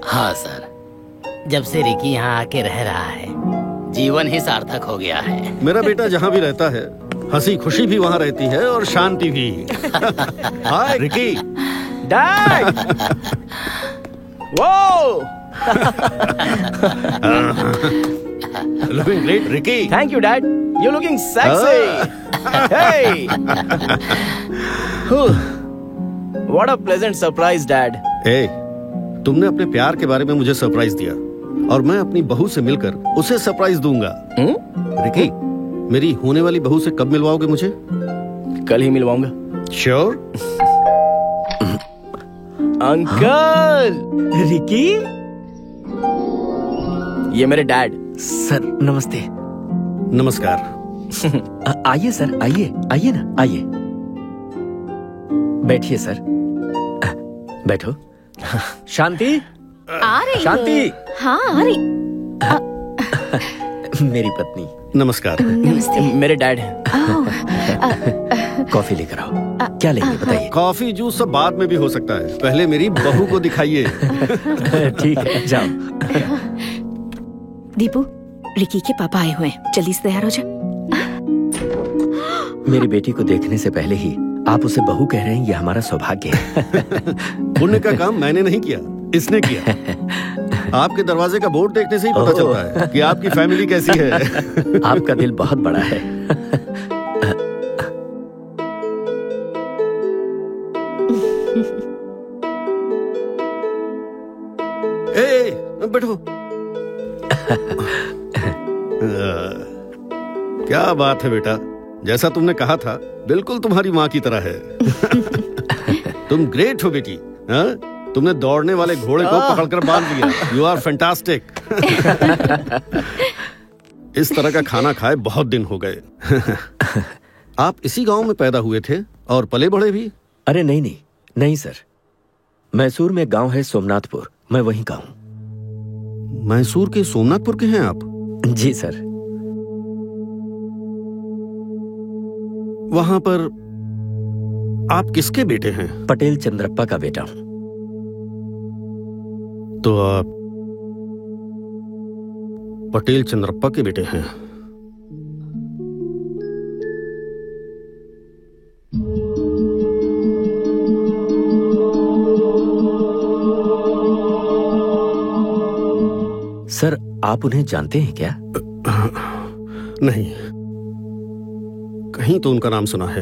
हाँ सर, जब से रिकी यहाँ आके रह रहा है, जीवन ही सार्थक हो गया है। मेरा बेटा जहाँ भी रहता है, हंसी खुशी भी वहाँ रहती है और शांति भी। हाय रिकी। डैड! वो! Looking great, Ricky. Thank you, Dad. You're looking sexy. Hey! What a pleasant surprise, Dad. Hey, तुमने अपने प्यार के बारे में मुझे सरप्राइज दिया और मैं अपनी बहू से मिलकर उसे सरप्राइज दूंगा। रिकी, मेरी होने वाली बहू से कब मिलवाओगे मुझे? कल ही मिलवाऊंगा। श्योर? अंकल! रिकी? ये मेरे डैड। सर नमस्ते। नमस्कार। आइए सर, आइए आइए ना, आइए बैठिए सर। बैठो। शांति, आ रही शांति। हूँ। हाँ आ रही। मेरी पत्नी। नमस्कार। नमस्ते। मेरे डैड हैं। कॉफी लेकर आओ। क्या लेंगे बताइए? कॉफी जूस सब बाद में भी हो सकता है, पहले मेरी बहू को दिखाइए। ठीक है, जाओ। दीपू, रिकी के पापा आए हुए हैं, जल्दी से तैयार हो जा। मेरी बेटी को देखने से पहले ही आप उसे बहू कह रहे हैं, ये हमारा सौभाग्य है। पुण्य का काम मैंने नहीं किया, इसने किया। आपके दरवाजे का बोर्ड देखने से ही पता चलता है कि आपकी फैमिली कैसी है। आपका दिल बहुत बड़ा है। बैठो। क्या बात है बेटा, जैसा तुमने कहा था बिल्कुल तुम्हारी माँ की तरह है। तुम ग्रेट हो बेटी। हाँ? तुमने दौड़ने वाले घोड़े को पकड़कर बांध दिया। You are fantastic. इस तरह का खाना खाए बहुत दिन हो गए। आप इसी गांव में पैदा हुए थे और पले बढ़े भी? अरे नहीं नहीं नहीं सर, मैसूर में गांव है सोमनाथपुर, मैं वहीं का हूँ। मैसूर के सोमनाथपुर के हैं आप? जी सर। वहां पर आप किसके बेटे हैं? पटेल चंद्रप्पा का बेटा हूँ। तो आप पटेल चंद्रप्पा के बेटे हैं? सर आप उन्हें जानते हैं क्या? नहीं, कहीं तो उनका नाम सुना है।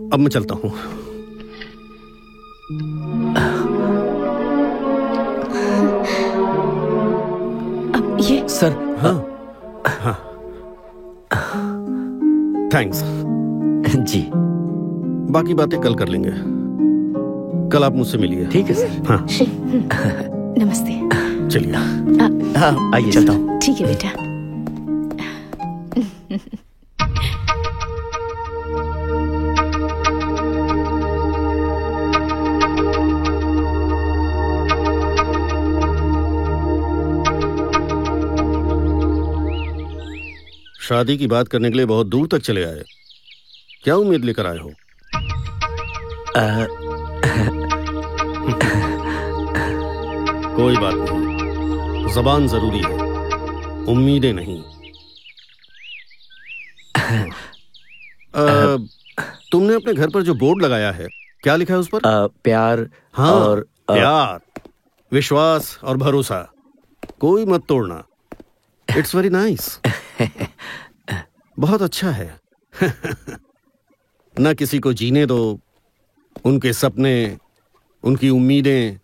अब मैं चलता हूं। अब ये सर। हाँ हाँ, थैंक्स। जी, बाकी बातें कल कर लेंगे। कल आप मुझसे मिलिए। ठीक है सर। हाँ नमस्ते। चलिए। हाँ आइए चलता हूँ। ठीक है बेटा। शादी की बात करने के लिए बहुत दूर तक चले आए, क्या उम्मीद लेकर आए हो? कोई बात नहीं, जबान जरूरी है, उम्मीदें नहीं। तुमने अपने घर पर जो बोर्ड लगाया है, क्या लिखा है उस पर? प्यार। हाँ, और प्यार, विश्वास और भरोसा, कोई मत तोड़ना। It's very nice. बहुत अच्छा है। ना किसी को जीने दो, उनके सपने, उनकी उम्मीदें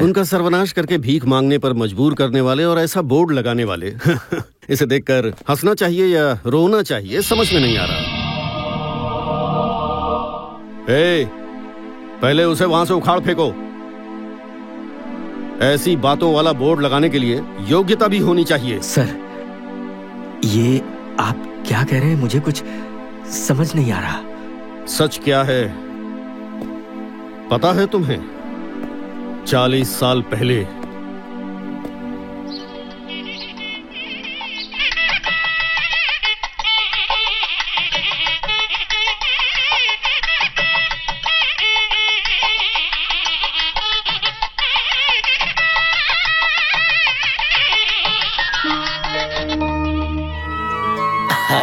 उनका सर्वनाश करके भीख मांगने पर मजबूर करने वाले और ऐसा बोर्ड लगाने वाले। इसे देखकर हंसना चाहिए या रोना चाहिए समझ में नहीं आ रहा। पहले उसे वहां से उखाड़ फेंको। ऐसी बातों वाला बोर्ड लगाने के लिए योग्यता भी होनी चाहिए। सर, ये आप क्या कह रहे हैं? मुझे कुछ समझ नहीं आ रहा। सच क्या है पता है तुम्हें? 40 साल पहले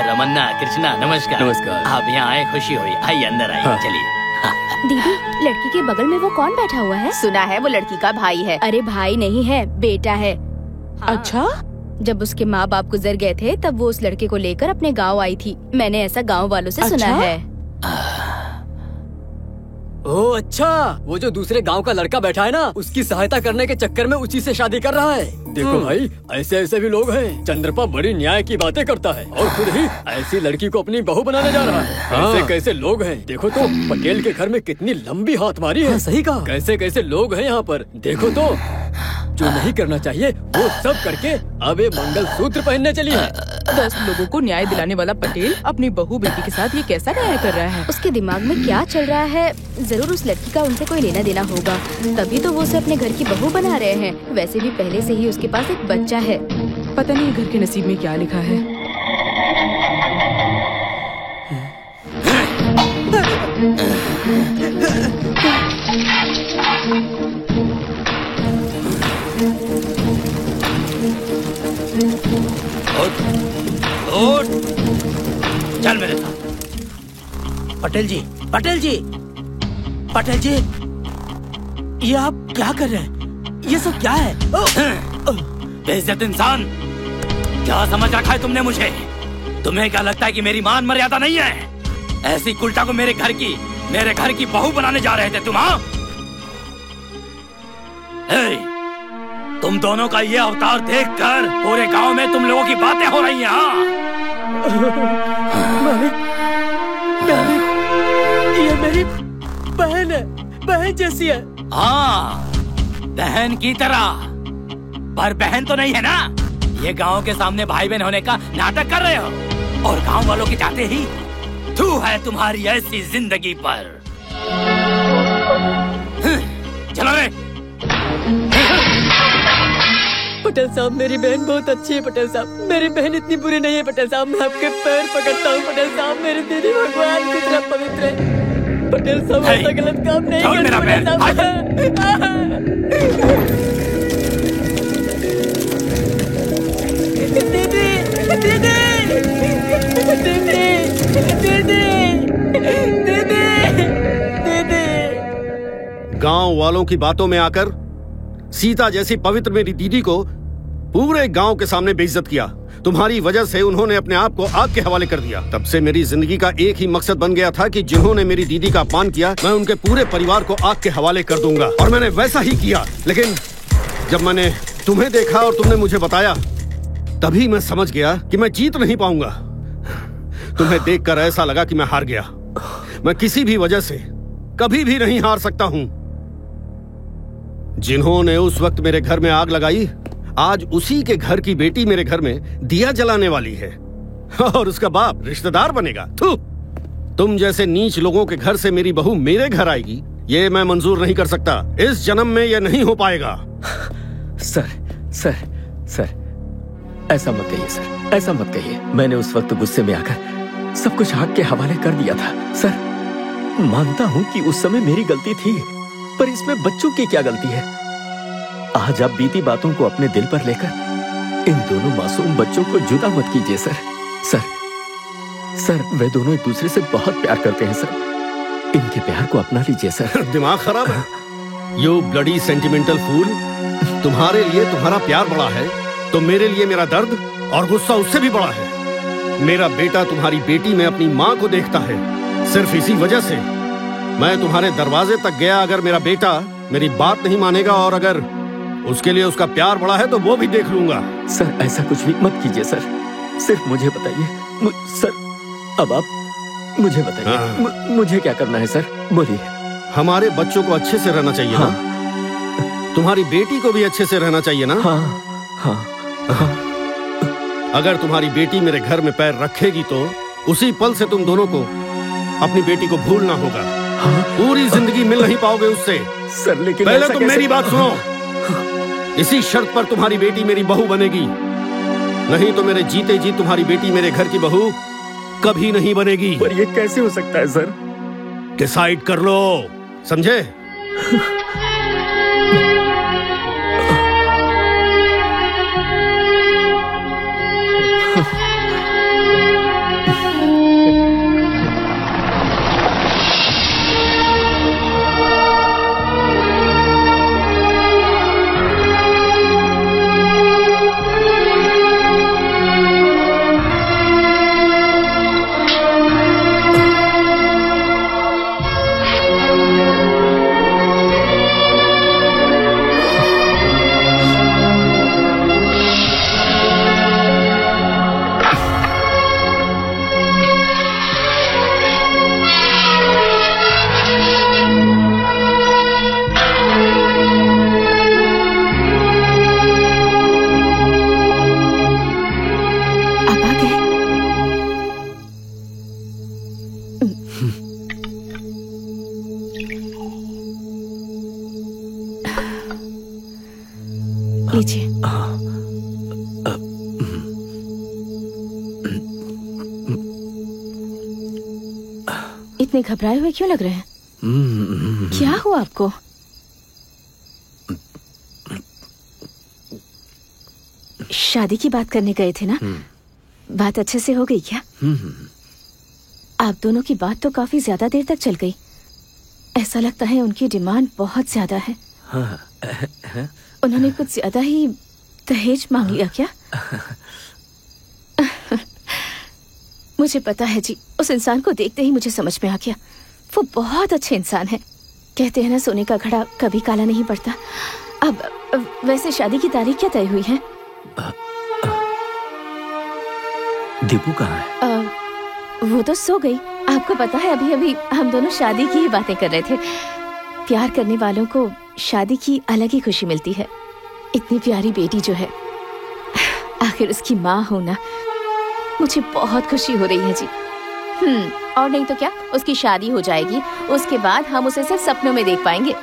रमन्ना, कृष्णा, नमस्कार। नमस्कार। आप यहाँ आए, खुशी हुई। आइए अंदर आइए। हाँ। चलिए। दीदी, लड़की के बगल में वो कौन बैठा हुआ है? सुना है वो लड़की का भाई है। अरे भाई नहीं है, बेटा है। अच्छा? जब उसके माँ बाप गुजर गए थे तब वो उस लड़के को लेकर अपने गांव आई थी। मैंने ऐसा गांव वालों से सुना है। ओह अच्छा, वो जो दूसरे गांव का लड़का बैठा है ना, उसकी सहायता करने के चक्कर में उसी से शादी कर रहा है। देखो भाई, ऐसे ऐसे भी लोग हैं। चंद्रपा बड़ी न्याय की बातें करता है और खुद ही ऐसी लड़की को अपनी बहू बनाने जा रहा है। कैसे कैसे लोग हैं देखो तो। पटेल के घर में कितनी लंबी हाथ मारी है। सही कहा। कैसे कैसे लोग हैं यहाँ पर देखो तो। जो नहीं करना चाहिए वो सब करके अब ये मंगलसूत्र पहनने चली है। 10 लोगों को न्याय दिलाने वाला पटेल अपनी बहू बेटी के साथ ये कैसा न्याय कर रहा है? उसके दिमाग में क्या चल रहा है? जरूर उस लड़की का उनसे कोई लेना देना होगा, तभी तो वो उसे अपने घर की बहू बना रहे हैं। वैसे भी पहले से ही उसके पास एक बच्चा है। पता नहीं घर के नसीब में क्या लिखा है। उठ, चल मेरे साथ। पटेल जी, पटेल जी, पटेल जी, ये आप क्या कर रहे हैं? ये सब क्या है? बेइज्जत इंसान, क्या समझ रखा है तुमने मुझे? तुम्हें क्या लगता है कि मेरी मान मर्यादा नहीं है? ऐसी कुल्टा को मेरे घर की बहू बनाने जा रहे थे तुम? हाँ, तुम दोनों का ये अवतार देखकर पूरे गांव में तुम लोगों की बातें हो रही हैं। ये मेरी बहन है, बहन जैसी है। हाँ, बहन की तरह, पर बहन तो नहीं है ना। ये गांव के सामने भाई बहन होने का नाटक कर रहे हो और गांव वालों के जाते ही थू है तुम्हारी ऐसी जिंदगी पर। चलो रे। पटेल साहब, मेरी बहन बहुत अच्छी है। पटेल साहब, मेरी बहन इतनी बुरी नहीं है। पटेल साहब, मैं आपके पैर पकड़ता हूँ। पटेल साहब, मेरी दीदी भगवान की तरह पवित्र है। पटेल साहब, ऐसा गलत काम नहीं करना। पटेल साहब, दीदी, दीदी, दीदी। गांव वालों की बातों में आकर सीता जैसी पवित्र मेरी दीदी को पूरे गांव के सामने बेइज्जत किया। तुम्हारी वजह से उन्होंने अपने आप को आग के हवाले कर दिया। तब से मेरी जिंदगी का एक ही मकसद बन गया था कि जिन्होंने मेरी दीदी का अपमान किया, मैं उनके पूरे परिवार को आग के हवाले कर दूंगा। और मैंने वैसा ही किया। लेकिन जब मैंने तुम्हें देखा और तुमने मुझे बताया, तभी मैं समझ गया कि मैं जीत नहीं पाऊंगा। तुम्हें देखकर ऐसा लगा कि मैं हार गया। मैं किसी भी वजह से कभी भी नहीं हार सकता हूं। जिन्होंने उस वक्त मेरे घर में आग लगाई, आज उसी के घर की बेटी मेरे घर में दिया जलाने वाली है और उसका बाप रिश्तेदार बनेगा। थू! तुम जैसे नीच लोगों के घर से मेरी बहू मेरे घर आएगी, ये मैं मंजूर नहीं कर सकता। इस जन्म में यह नहीं हो पाएगा। सर, सर, सर, ऐसा मत कहिए सर, ऐसा मत कहिए। मैंने उस वक्त गुस्से में आकर सब कुछ आग के हवाले कर दिया था। सर, मानता हूं कि उस समय मेरी गलती थी, पर इसमें बच्चों की क्या गलती है? आज आप बीती बातों को अपने दिल पर लेकर इन दोनों मासूम बच्चों को जुदा मत कीजिए सर। सर वे दोनों एक दूसरे से बहुत प्यार करते हैं सर। इनके प्यार को अपना लीजिए सर। दिमाग खराब है? यू ब्लडी सेंटिमेंटल फूल। तुम्हारे लिए तुम्हारा प्यार बड़ा है तो मेरे लिए मेरा दर्द और गुस्सा उससे भी बड़ा है। मेरा बेटा तुम्हारी बेटी में अपनी माँ को देखता है। सिर्फ इसी वजह से मैं तुम्हारे दरवाजे तक गया। अगर मेरा बेटा मेरी बात नहीं मानेगा और अगर उसके लिए उसका प्यार बड़ा है तो वो भी देख लूंगा। सर ऐसा कुछ भी मत कीजिए सर। सिर्फ मुझे बताइए सर। अब आप मुझे बताइए मुझे क्या करना है सर, बोलिए। हमारे बच्चों को अच्छे से रहना चाहिए ना? तुम्हारी बेटी को भी अच्छे से रहना चाहिए ना? हाँ। अगर तुम्हारी बेटी मेरे घर में पैर रखेगी तो उसी पल से तुम दोनों को अपनी बेटी को भूलना होगा। पूरी जिंदगी मिल नहीं पाओगे उससे। सर लेकिन पहले तुम मेरी बात सुनो। इसी शर्त पर तुम्हारी बेटी मेरी बहू बनेगी, नहीं तो मेरे जीते जी तुम्हारी बेटी मेरे घर की बहू कभी नहीं बनेगी। पर ये कैसे हो सकता है सर? डिसाइड कर लो, समझे? इतने घबराए हुए क्यों लग रहे हैं? क्या हुआ आपको? शादी की बात करने गए थे ना? बात अच्छे से हो गई क्या? आप दोनों की बात तो काफी ज्यादा देर तक चल गई। ऐसा लगता है उनकी डिमांड बहुत ज्यादा है। उन्होंने कुछ ज्यादा ही दहेज मांग लिया क्या? मुझे पता है जी, उस इंसान को देखते ही मुझे समझ में आ गया। वो बहुत अच्छे इंसान है। कहते हैं ना, सोने का घड़ा कभी काला नहीं पड़ता। अब वैसे शादी की तारीख क्या तय हुई है? दीपू कहाँ है? वो तो सो गई। आपको पता है, अभी अभी हम दोनों शादी की ही बातें कर रहे थे। प्यार करने वालों को शादी की अलग ही खुशी मिलती है। इतनी प्यारी बेटी जो है, आखिर उसकी माँ होना, मुझे बहुत खुशी हो रही है जी। और नहीं तो क्या, उसकी शादी हो जाएगी, उसके बाद हम उसे सिर्फ सपनों में देख पाएंगे।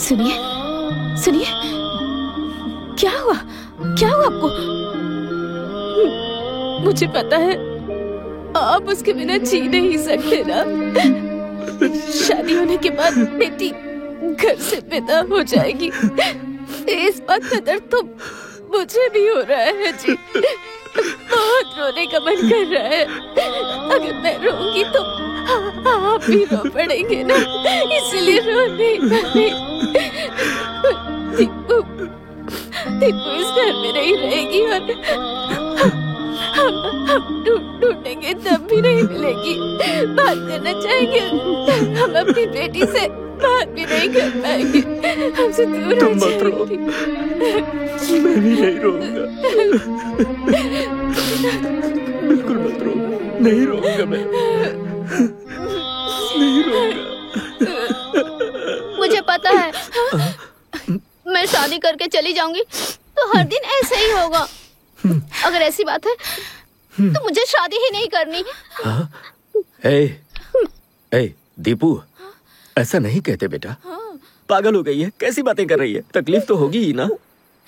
सुनिए, सुनिए, क्या हुआ? क्या हुआ आपको? मुझे पता है आप उसके बिना जी नहीं सकते ना। शादी होने के बाद बेटी घर से विदा हो जाएगी। इस बात का दर्द तो मुझे भी हो रहा है जी, बहुत रोने का मन कर रहा है। अगर मैं रोऊंगी तो आप भी रो पड़ेंगे ना, इसलिए रो नहीं पाए। दीपू इस घर में नहीं रहेगी और हम ढूंढेंगे तब भी नहीं मिलेगी। बात करना चाहेंगे, हम अपनी बेटी से बात भी नहीं कर पाएंगे, हमसे दूर हो जाएगी। मैं भी नहीं रोऊंगा, बिल्कुल मत रो, नहीं रोऊंगा मैं, नहीं रोऊंगा। मुझे पता है मैं शादी करके चली जाऊंगी तो हर दिन ऐसे ही होगा। अगर ऐसी बात है तो मुझे शादी ही नहीं करनी। ए दीपू, ऐसा नहीं कहते बेटा, पागल हो गई है, कैसी बातें कर रही है, तकलीफ तो होगी ही ना।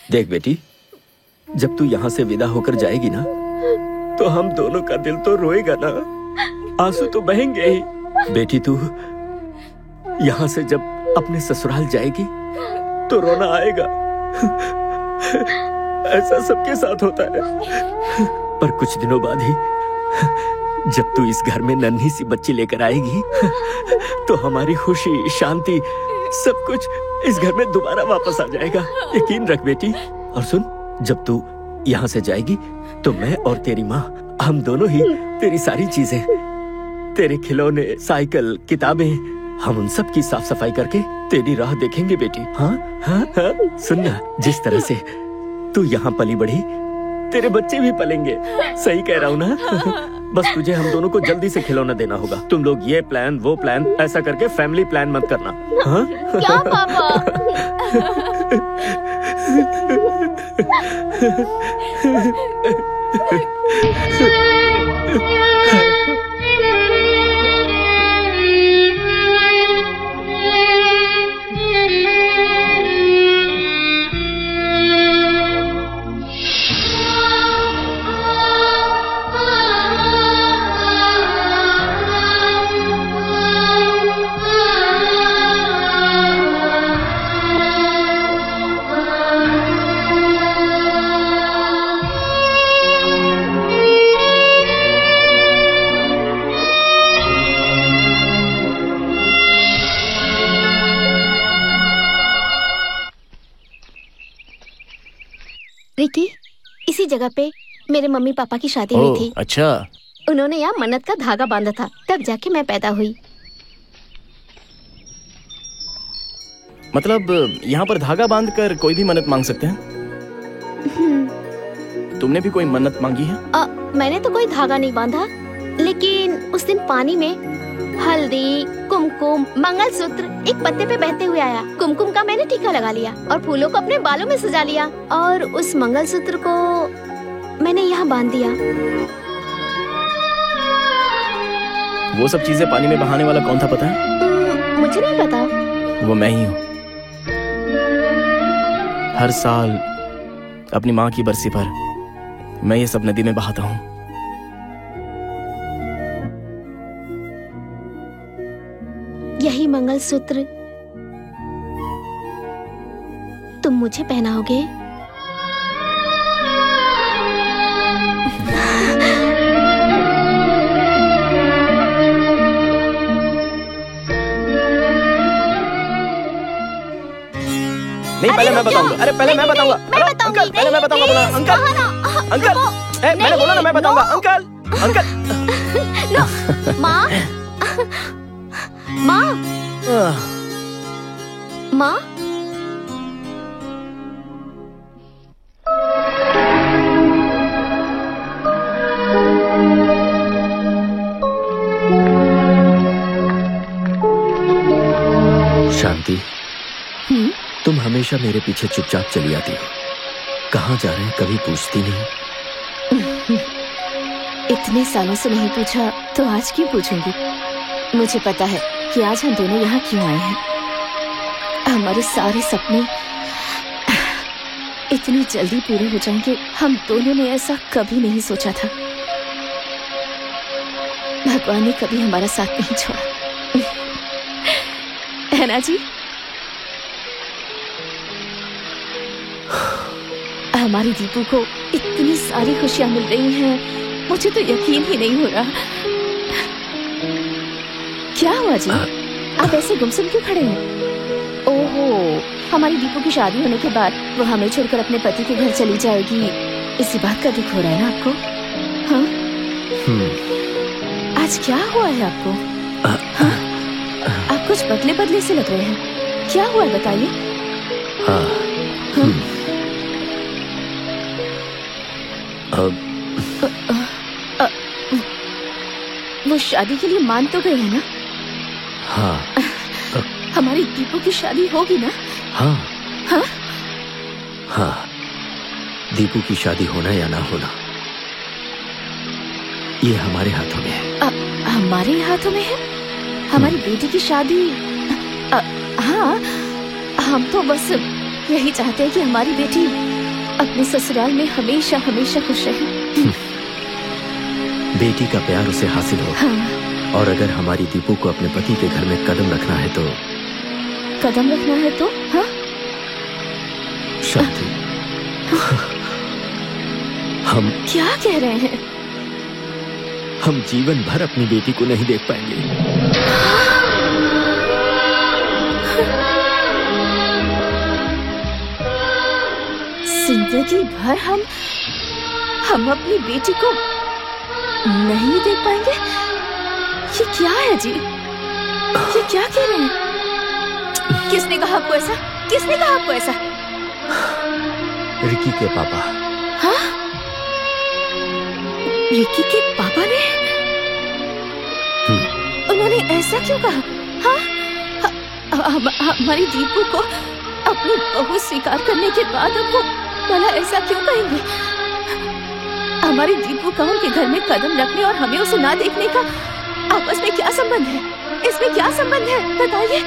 देख बेटी, जब तू यहाँ से विदा होकर जाएगी ना तो हम दोनों का दिल तो रोएगा ना, आंसू तो बहेंगे ही। बेटी तू यहाँ से जब अपने ससुराल जाएगी तो रोना आएगा, ऐसा सबके साथ होता है। पर कुछ दिनों बाद ही जब तू इस घर में नन्ही सी बच्ची लेकर आएगी तो हमारी खुशी, शांति, सब कुछ इस घर में दोबारा वापस आ जाएगा, यकीन रख बेटी। और सुन, जब तू यहाँ से जाएगी तो मैं और तेरी माँ, हम दोनों ही तेरी सारी चीजें, तेरे खिलौने, साइकिल, किताबें, हम उन सब की साफ सफाई करके तेरी राह देखेंगे बेटी। हाँ हाँ हाँ, सुनना, जिस तरह से तू यहाँ पली बढ़ी, तेरे बच्चे भी पलेंगे। सही कह रहा हूँ ना? बस तुझे हम दोनों को जल्दी से खिलौना देना होगा। तुम लोग ये प्लान, वो प्लान, ऐसा करके फैमिली प्लान मत करना। हाँ? क्या पापा? रिकी, इसी जगह पे मेरे मम्मी पापा की शादी हुई थी। अच्छा। उन्होंने यहाँ मन्नत का धागा बांधा था, तब जाके मैं पैदा हुई। मतलब यहाँ पर धागा बांधकर कोई भी मन्नत मांग सकते हैं? तुमने भी कोई मन्नत मांगी है? मैंने तो कोई धागा नहीं बांधा, लेकिन उस दिन पानी में हल्दी, कुमकुम, मंगलसूत्र एक पत्ते पे बहते हुए आया। कुमकुम का मैंने टीका लगा लिया और फूलों को अपने बालों में सजा लिया और उस मंगलसूत्र को मैंने यहाँ बांध दिया। वो सब चीजें पानी में बहाने वाला कौन था पता है? मुझे नहीं पता। वो मैं ही हूँ। हर साल अपनी माँ की बरसी पर मैं ये सब नदी में बहाता हूँ। यही मंगलसूत्र तुम मुझे पहनाओगे? नहीं, पहले मैं बताऊंगा। अरे पहले मैं बताऊंगा। अंकल, पहले मैं बताऊंगा। बोला अंकल, अंकल, मैंने बोला ना मैं बताऊंगा। Uncle, uncle. माँ, माँ, माँ, शांति, तुम हमेशा मेरे पीछे चुपचाप चली आती हो। कहाँ जा रहे हैं कभी पूछती नहीं। इतने सालों से नहीं पूछा तो आज क्यों पूछूंगी? मुझे पता है कि आज हम दोनों यहाँ क्यों आए हैं। हमारे सारे सपने इतनी जल्दी पूरे हो जाएंगे, हम दोनों ने ऐसा कभी नहीं सोचा था। भगवान ने कभी हमारा साथ नहीं छोड़ा, है ना जी? हमारी दीपू को इतनी सारी खुशियाँ मिल रही हैं, मुझे तो यकीन ही नहीं हो रहा। क्या हुआ जी, आप ऐसे गुमसुम क्यों खड़े हैं? ओहो, हमारी दीपू की शादी होने के बाद वो हमें छोड़कर अपने पति के घर चली जाएगी, इसी बात का दुख हो रहा है ना आपको? हाँ? आज क्या हुआ है आपको? हाँ? आप कुछ बदले बदले से लग रहे हैं, क्या हुआ है बताइए? हाँ। वो शादी के लिए मान तो गए हैं ना? हाँ। हमारी दीपू की शादी होगी ना? हाँ। हाँ? हाँ, दीपू की शादी होना या ना होना ये हमारे हाथों में है। हमारे हाथों में है? हमारी बेटी की शादी? हाँ, हम तो बस यही चाहते हैं कि हमारी बेटी अपने ससुराल में हमेशा हमेशा खुश रहे। बेटी का प्यार उसे हासिल हो। हाँ। और अगर हमारी दीपू को अपने पति के घर में कदम रखना है तो हाँ? शांति, हम क्या कह रहे हैं? हम जीवन भर अपनी बेटी को नहीं देख पाएंगे। जिंदगी भर हम अपनी बेटी को नहीं देख पाएंगे? ये क्या है जी? ये क्या कह रहे हैं? किसने कहा आपको ऐसा? किसने कहा आपको ऐसा? रिकी के पापा। हाँ? रिकी के पापा ने? उन्होंने ऐसा क्यों कहा? हाँ? हमारी दीपू को अपनी बहू स्वीकार करने के बाद अब वो भला ऐसा क्यों कहेंगे? हमारी दीपू का उनके घर में कदम रखने और हमें उसे ना देखने का आपस में क्या संबंध है? इसमें क्या संबंध है? बताइए,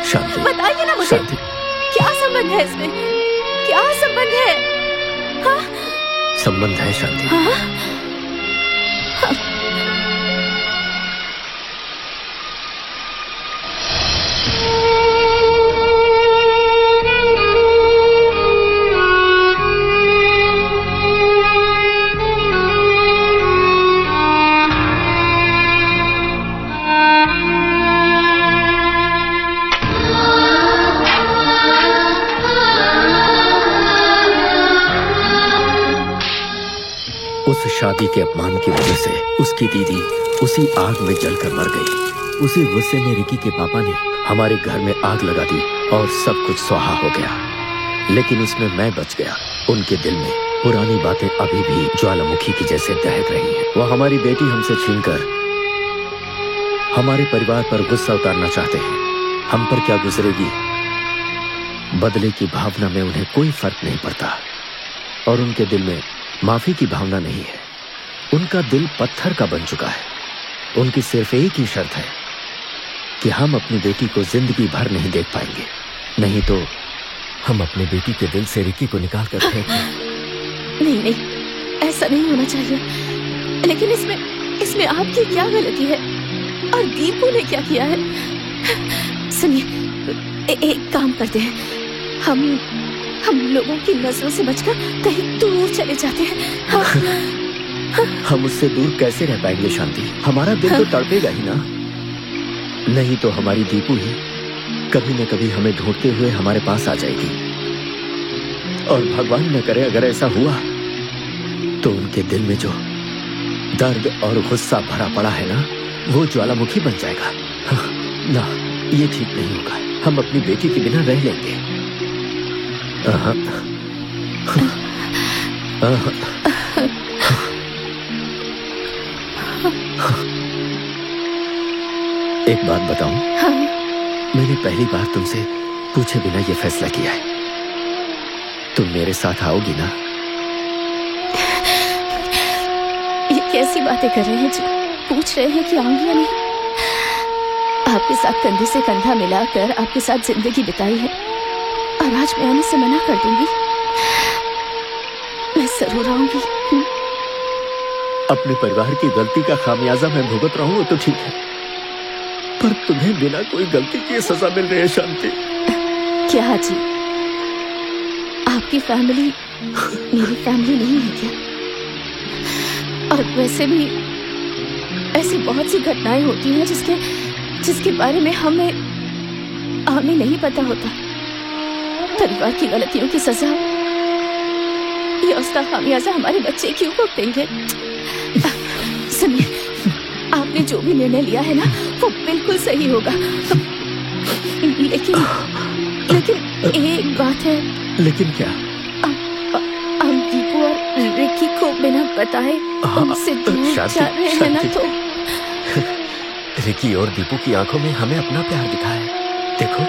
बताइए ना मुझे। क्या संबंध है इसमें? क्या संबंध है? हाँ? संबंध है शांति। हाँ? हाँ। उस शादी के अपमान की वजह से उसकी दीदी उसी आग में जलकर मर गई। उसी गुस्से में रिकी के पापा ने हमारे घर में आग लगा दी और सब कुछ स्वाहा हो गया। लेकिन उसमें मैं बच गया। उनके दिल में पुरानी बातें अभी भी ज्वालामुखी की जैसे दहक रही हैं। वो हमारी बेटी हमसे छीनकर हमारे परिवार पर गुस्सा उतारना चाहते हैं। हम पर क्या गुजरेगी, बदले की भावना में उन्हें कोई फर्क नहीं पड़ता और उनके दिल में माफी की भावना नहीं है। उनका दिल पत्थर का बन चुका है। उनकी सिर्फ एक ही शर्त है कि हम अपनी बेटी को जिंदगी भर नहीं देख पाएंगे, नहीं तो हम अपनी बेटी के दिल से रिकी को निकाल कर फेंकेंगे। नहीं नहीं, ऐसा नहीं होना चाहिए। लेकिन इसमें आपकी क्या गलती है और दीपू ने क्या किया है? सुनिए, एक काम करते हैं, हम लोगों की नजरों से बचकर कहीं दूर चले जाते हैं। हाँ? हम उससे दूर कैसे रह पाएंगे शांति? हमारा दिल तो तड़पेगा ही ना। नहीं तो हमारी दीपू ही कभी न कभी हमें ढूंढते हुए हमारे पास आ जाएगी। और भगवान न करे अगर ऐसा हुआ तो उनके दिल में जो दर्द और गुस्सा भरा पड़ा है ना, वो ज्वालामुखी बन जाएगा। ना, ये ठीक नहीं होगा। हम अपनी बेटी के बिना रह लेंगे। एक बात बताऊं? हाँ? मैंने पहली बार तुमसे पूछे बिना ये फैसला किया है। तुम मेरे साथ आओगी ना? ये कैसी बातें कर रहे हैं जी? पूछ रहे हैं कि आऊंगी या नहीं? आपके साथ कंधे से कंधा मिलाकर आपके साथ जिंदगी बिताई है और आज मैं आने से मना कर दूंगी? मैं जरूर आऊंगी। अपने परिवार की गलती का खामियाजा मैं भुगत रहा हूं तो ठीक है, पर तुम्हें बिना कोई गलती की सजा मिल रही है शांति। क्या जी, आपकी फैमिली मेरी फैमिली नहीं है क्या? और वैसे भी ऐसी बहुत सी घटनाएं होती हैं जिसके बारे में हमें नहीं पता होता। परिवार की गलतियों की सजा या उसका खामियाजा हमारे बच्चे क्यों भुगतेंगे? सुनिए, आपने जो भी निर्णय लिया है ना वो बिल्कुल सही होगा, लेकिन एक बात है। लेकिन क्या? हम दीपू और रिकी को बिना बताए उनसे दूर जा रहे हैं ना, तो रिकी और दीपू की आंखों में हमें अपना प्यार दिखा है। देखो,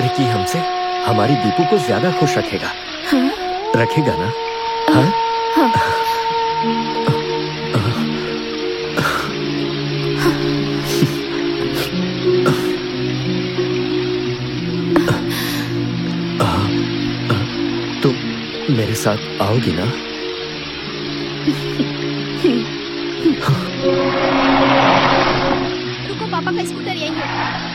रिकी हमसे हमारी दीपू को ज्यादा खुश रखेगा। हाँ? रखेगा ना? हाँ? हाँ। तुम मेरे साथ आओगी ना? रुको, पापा का स्कूटर यहीं है।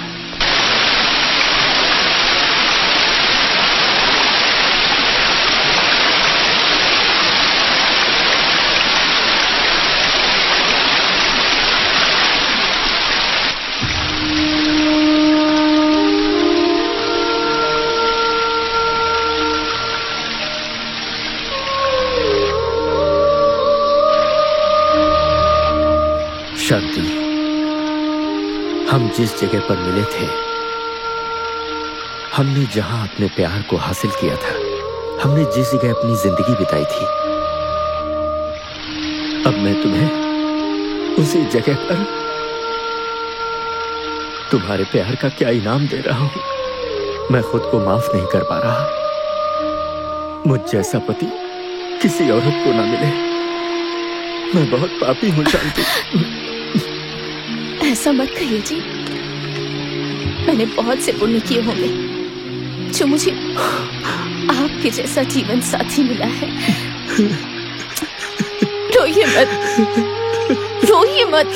शांति, हम जिस जगह पर मिले थे, हमने जहां अपने प्यार को हासिल किया था, हमने जिस जगह अपनी जिंदगी बिताई थी, अब मैं तुम्हें उसी जगह पर तुम्हारे प्यार का क्या इनाम दे रहा हूं। मैं खुद को माफ नहीं कर पा रहा। मुझ जैसा पति किसी औरत को ना मिले। मैं बहुत पापी हूं शांति। ऐसा मत कहिए जी, मैंने बहुत से पुण्य किए होंगे जो मुझे आपके जैसा जीवन साथी मिला है। रोइए मत, रोइए मत।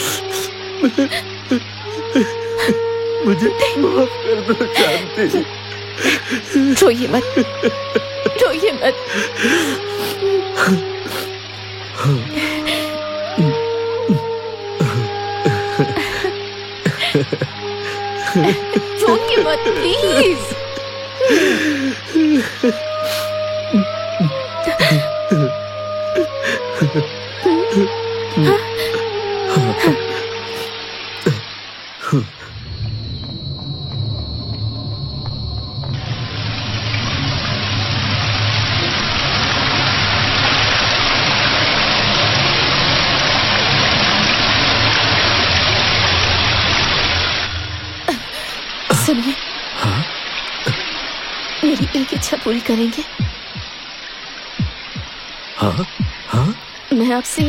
मुझे माफ कर दो शांति। रोइए मत, रोइए मत। रोइए मत प्लीज। सुनिए, मेरी एक इच्छा पूरी करेंगे? हाँ हाँ। मैं आपसे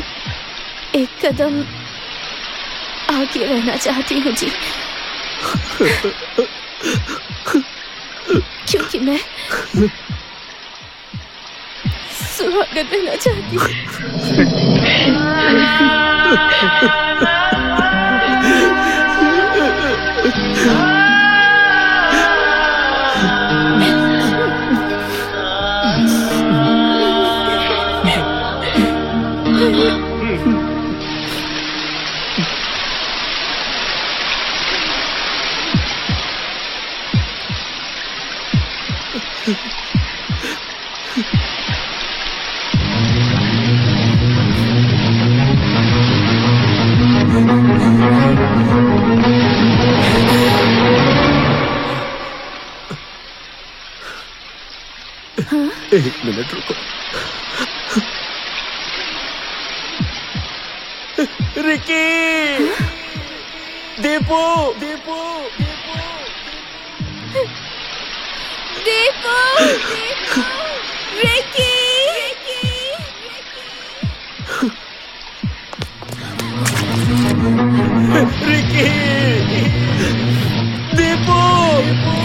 एक कदम आगे रहना चाहती हूँ जी, क्योंकि मैं सुहागन रहना चाहती हूँ। एक मिनट रुको। Ricky, Deepu, Deepu, Deepu, Ricky, Ricky, Deepu, Deepu!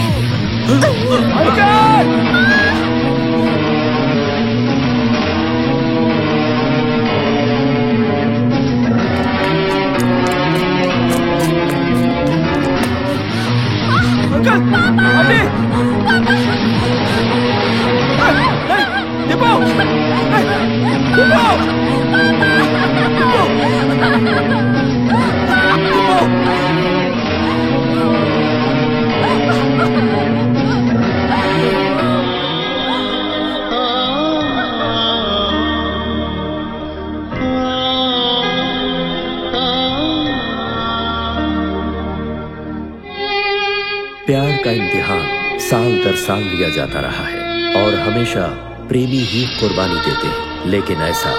प्यार का इम्तिहान साल दर साल लिया जाता रहा है और हमेशा प्रेमी ही कुर्बानी देते हैं, लेकिन ऐसा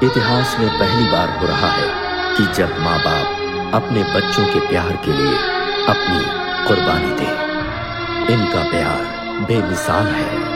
इतिहास में पहली बार हो रहा है कि जब माँ बाप अपने बच्चों के प्यार के लिए अपनी कुर्बानी दे। इनका प्यार बेमिसाल है।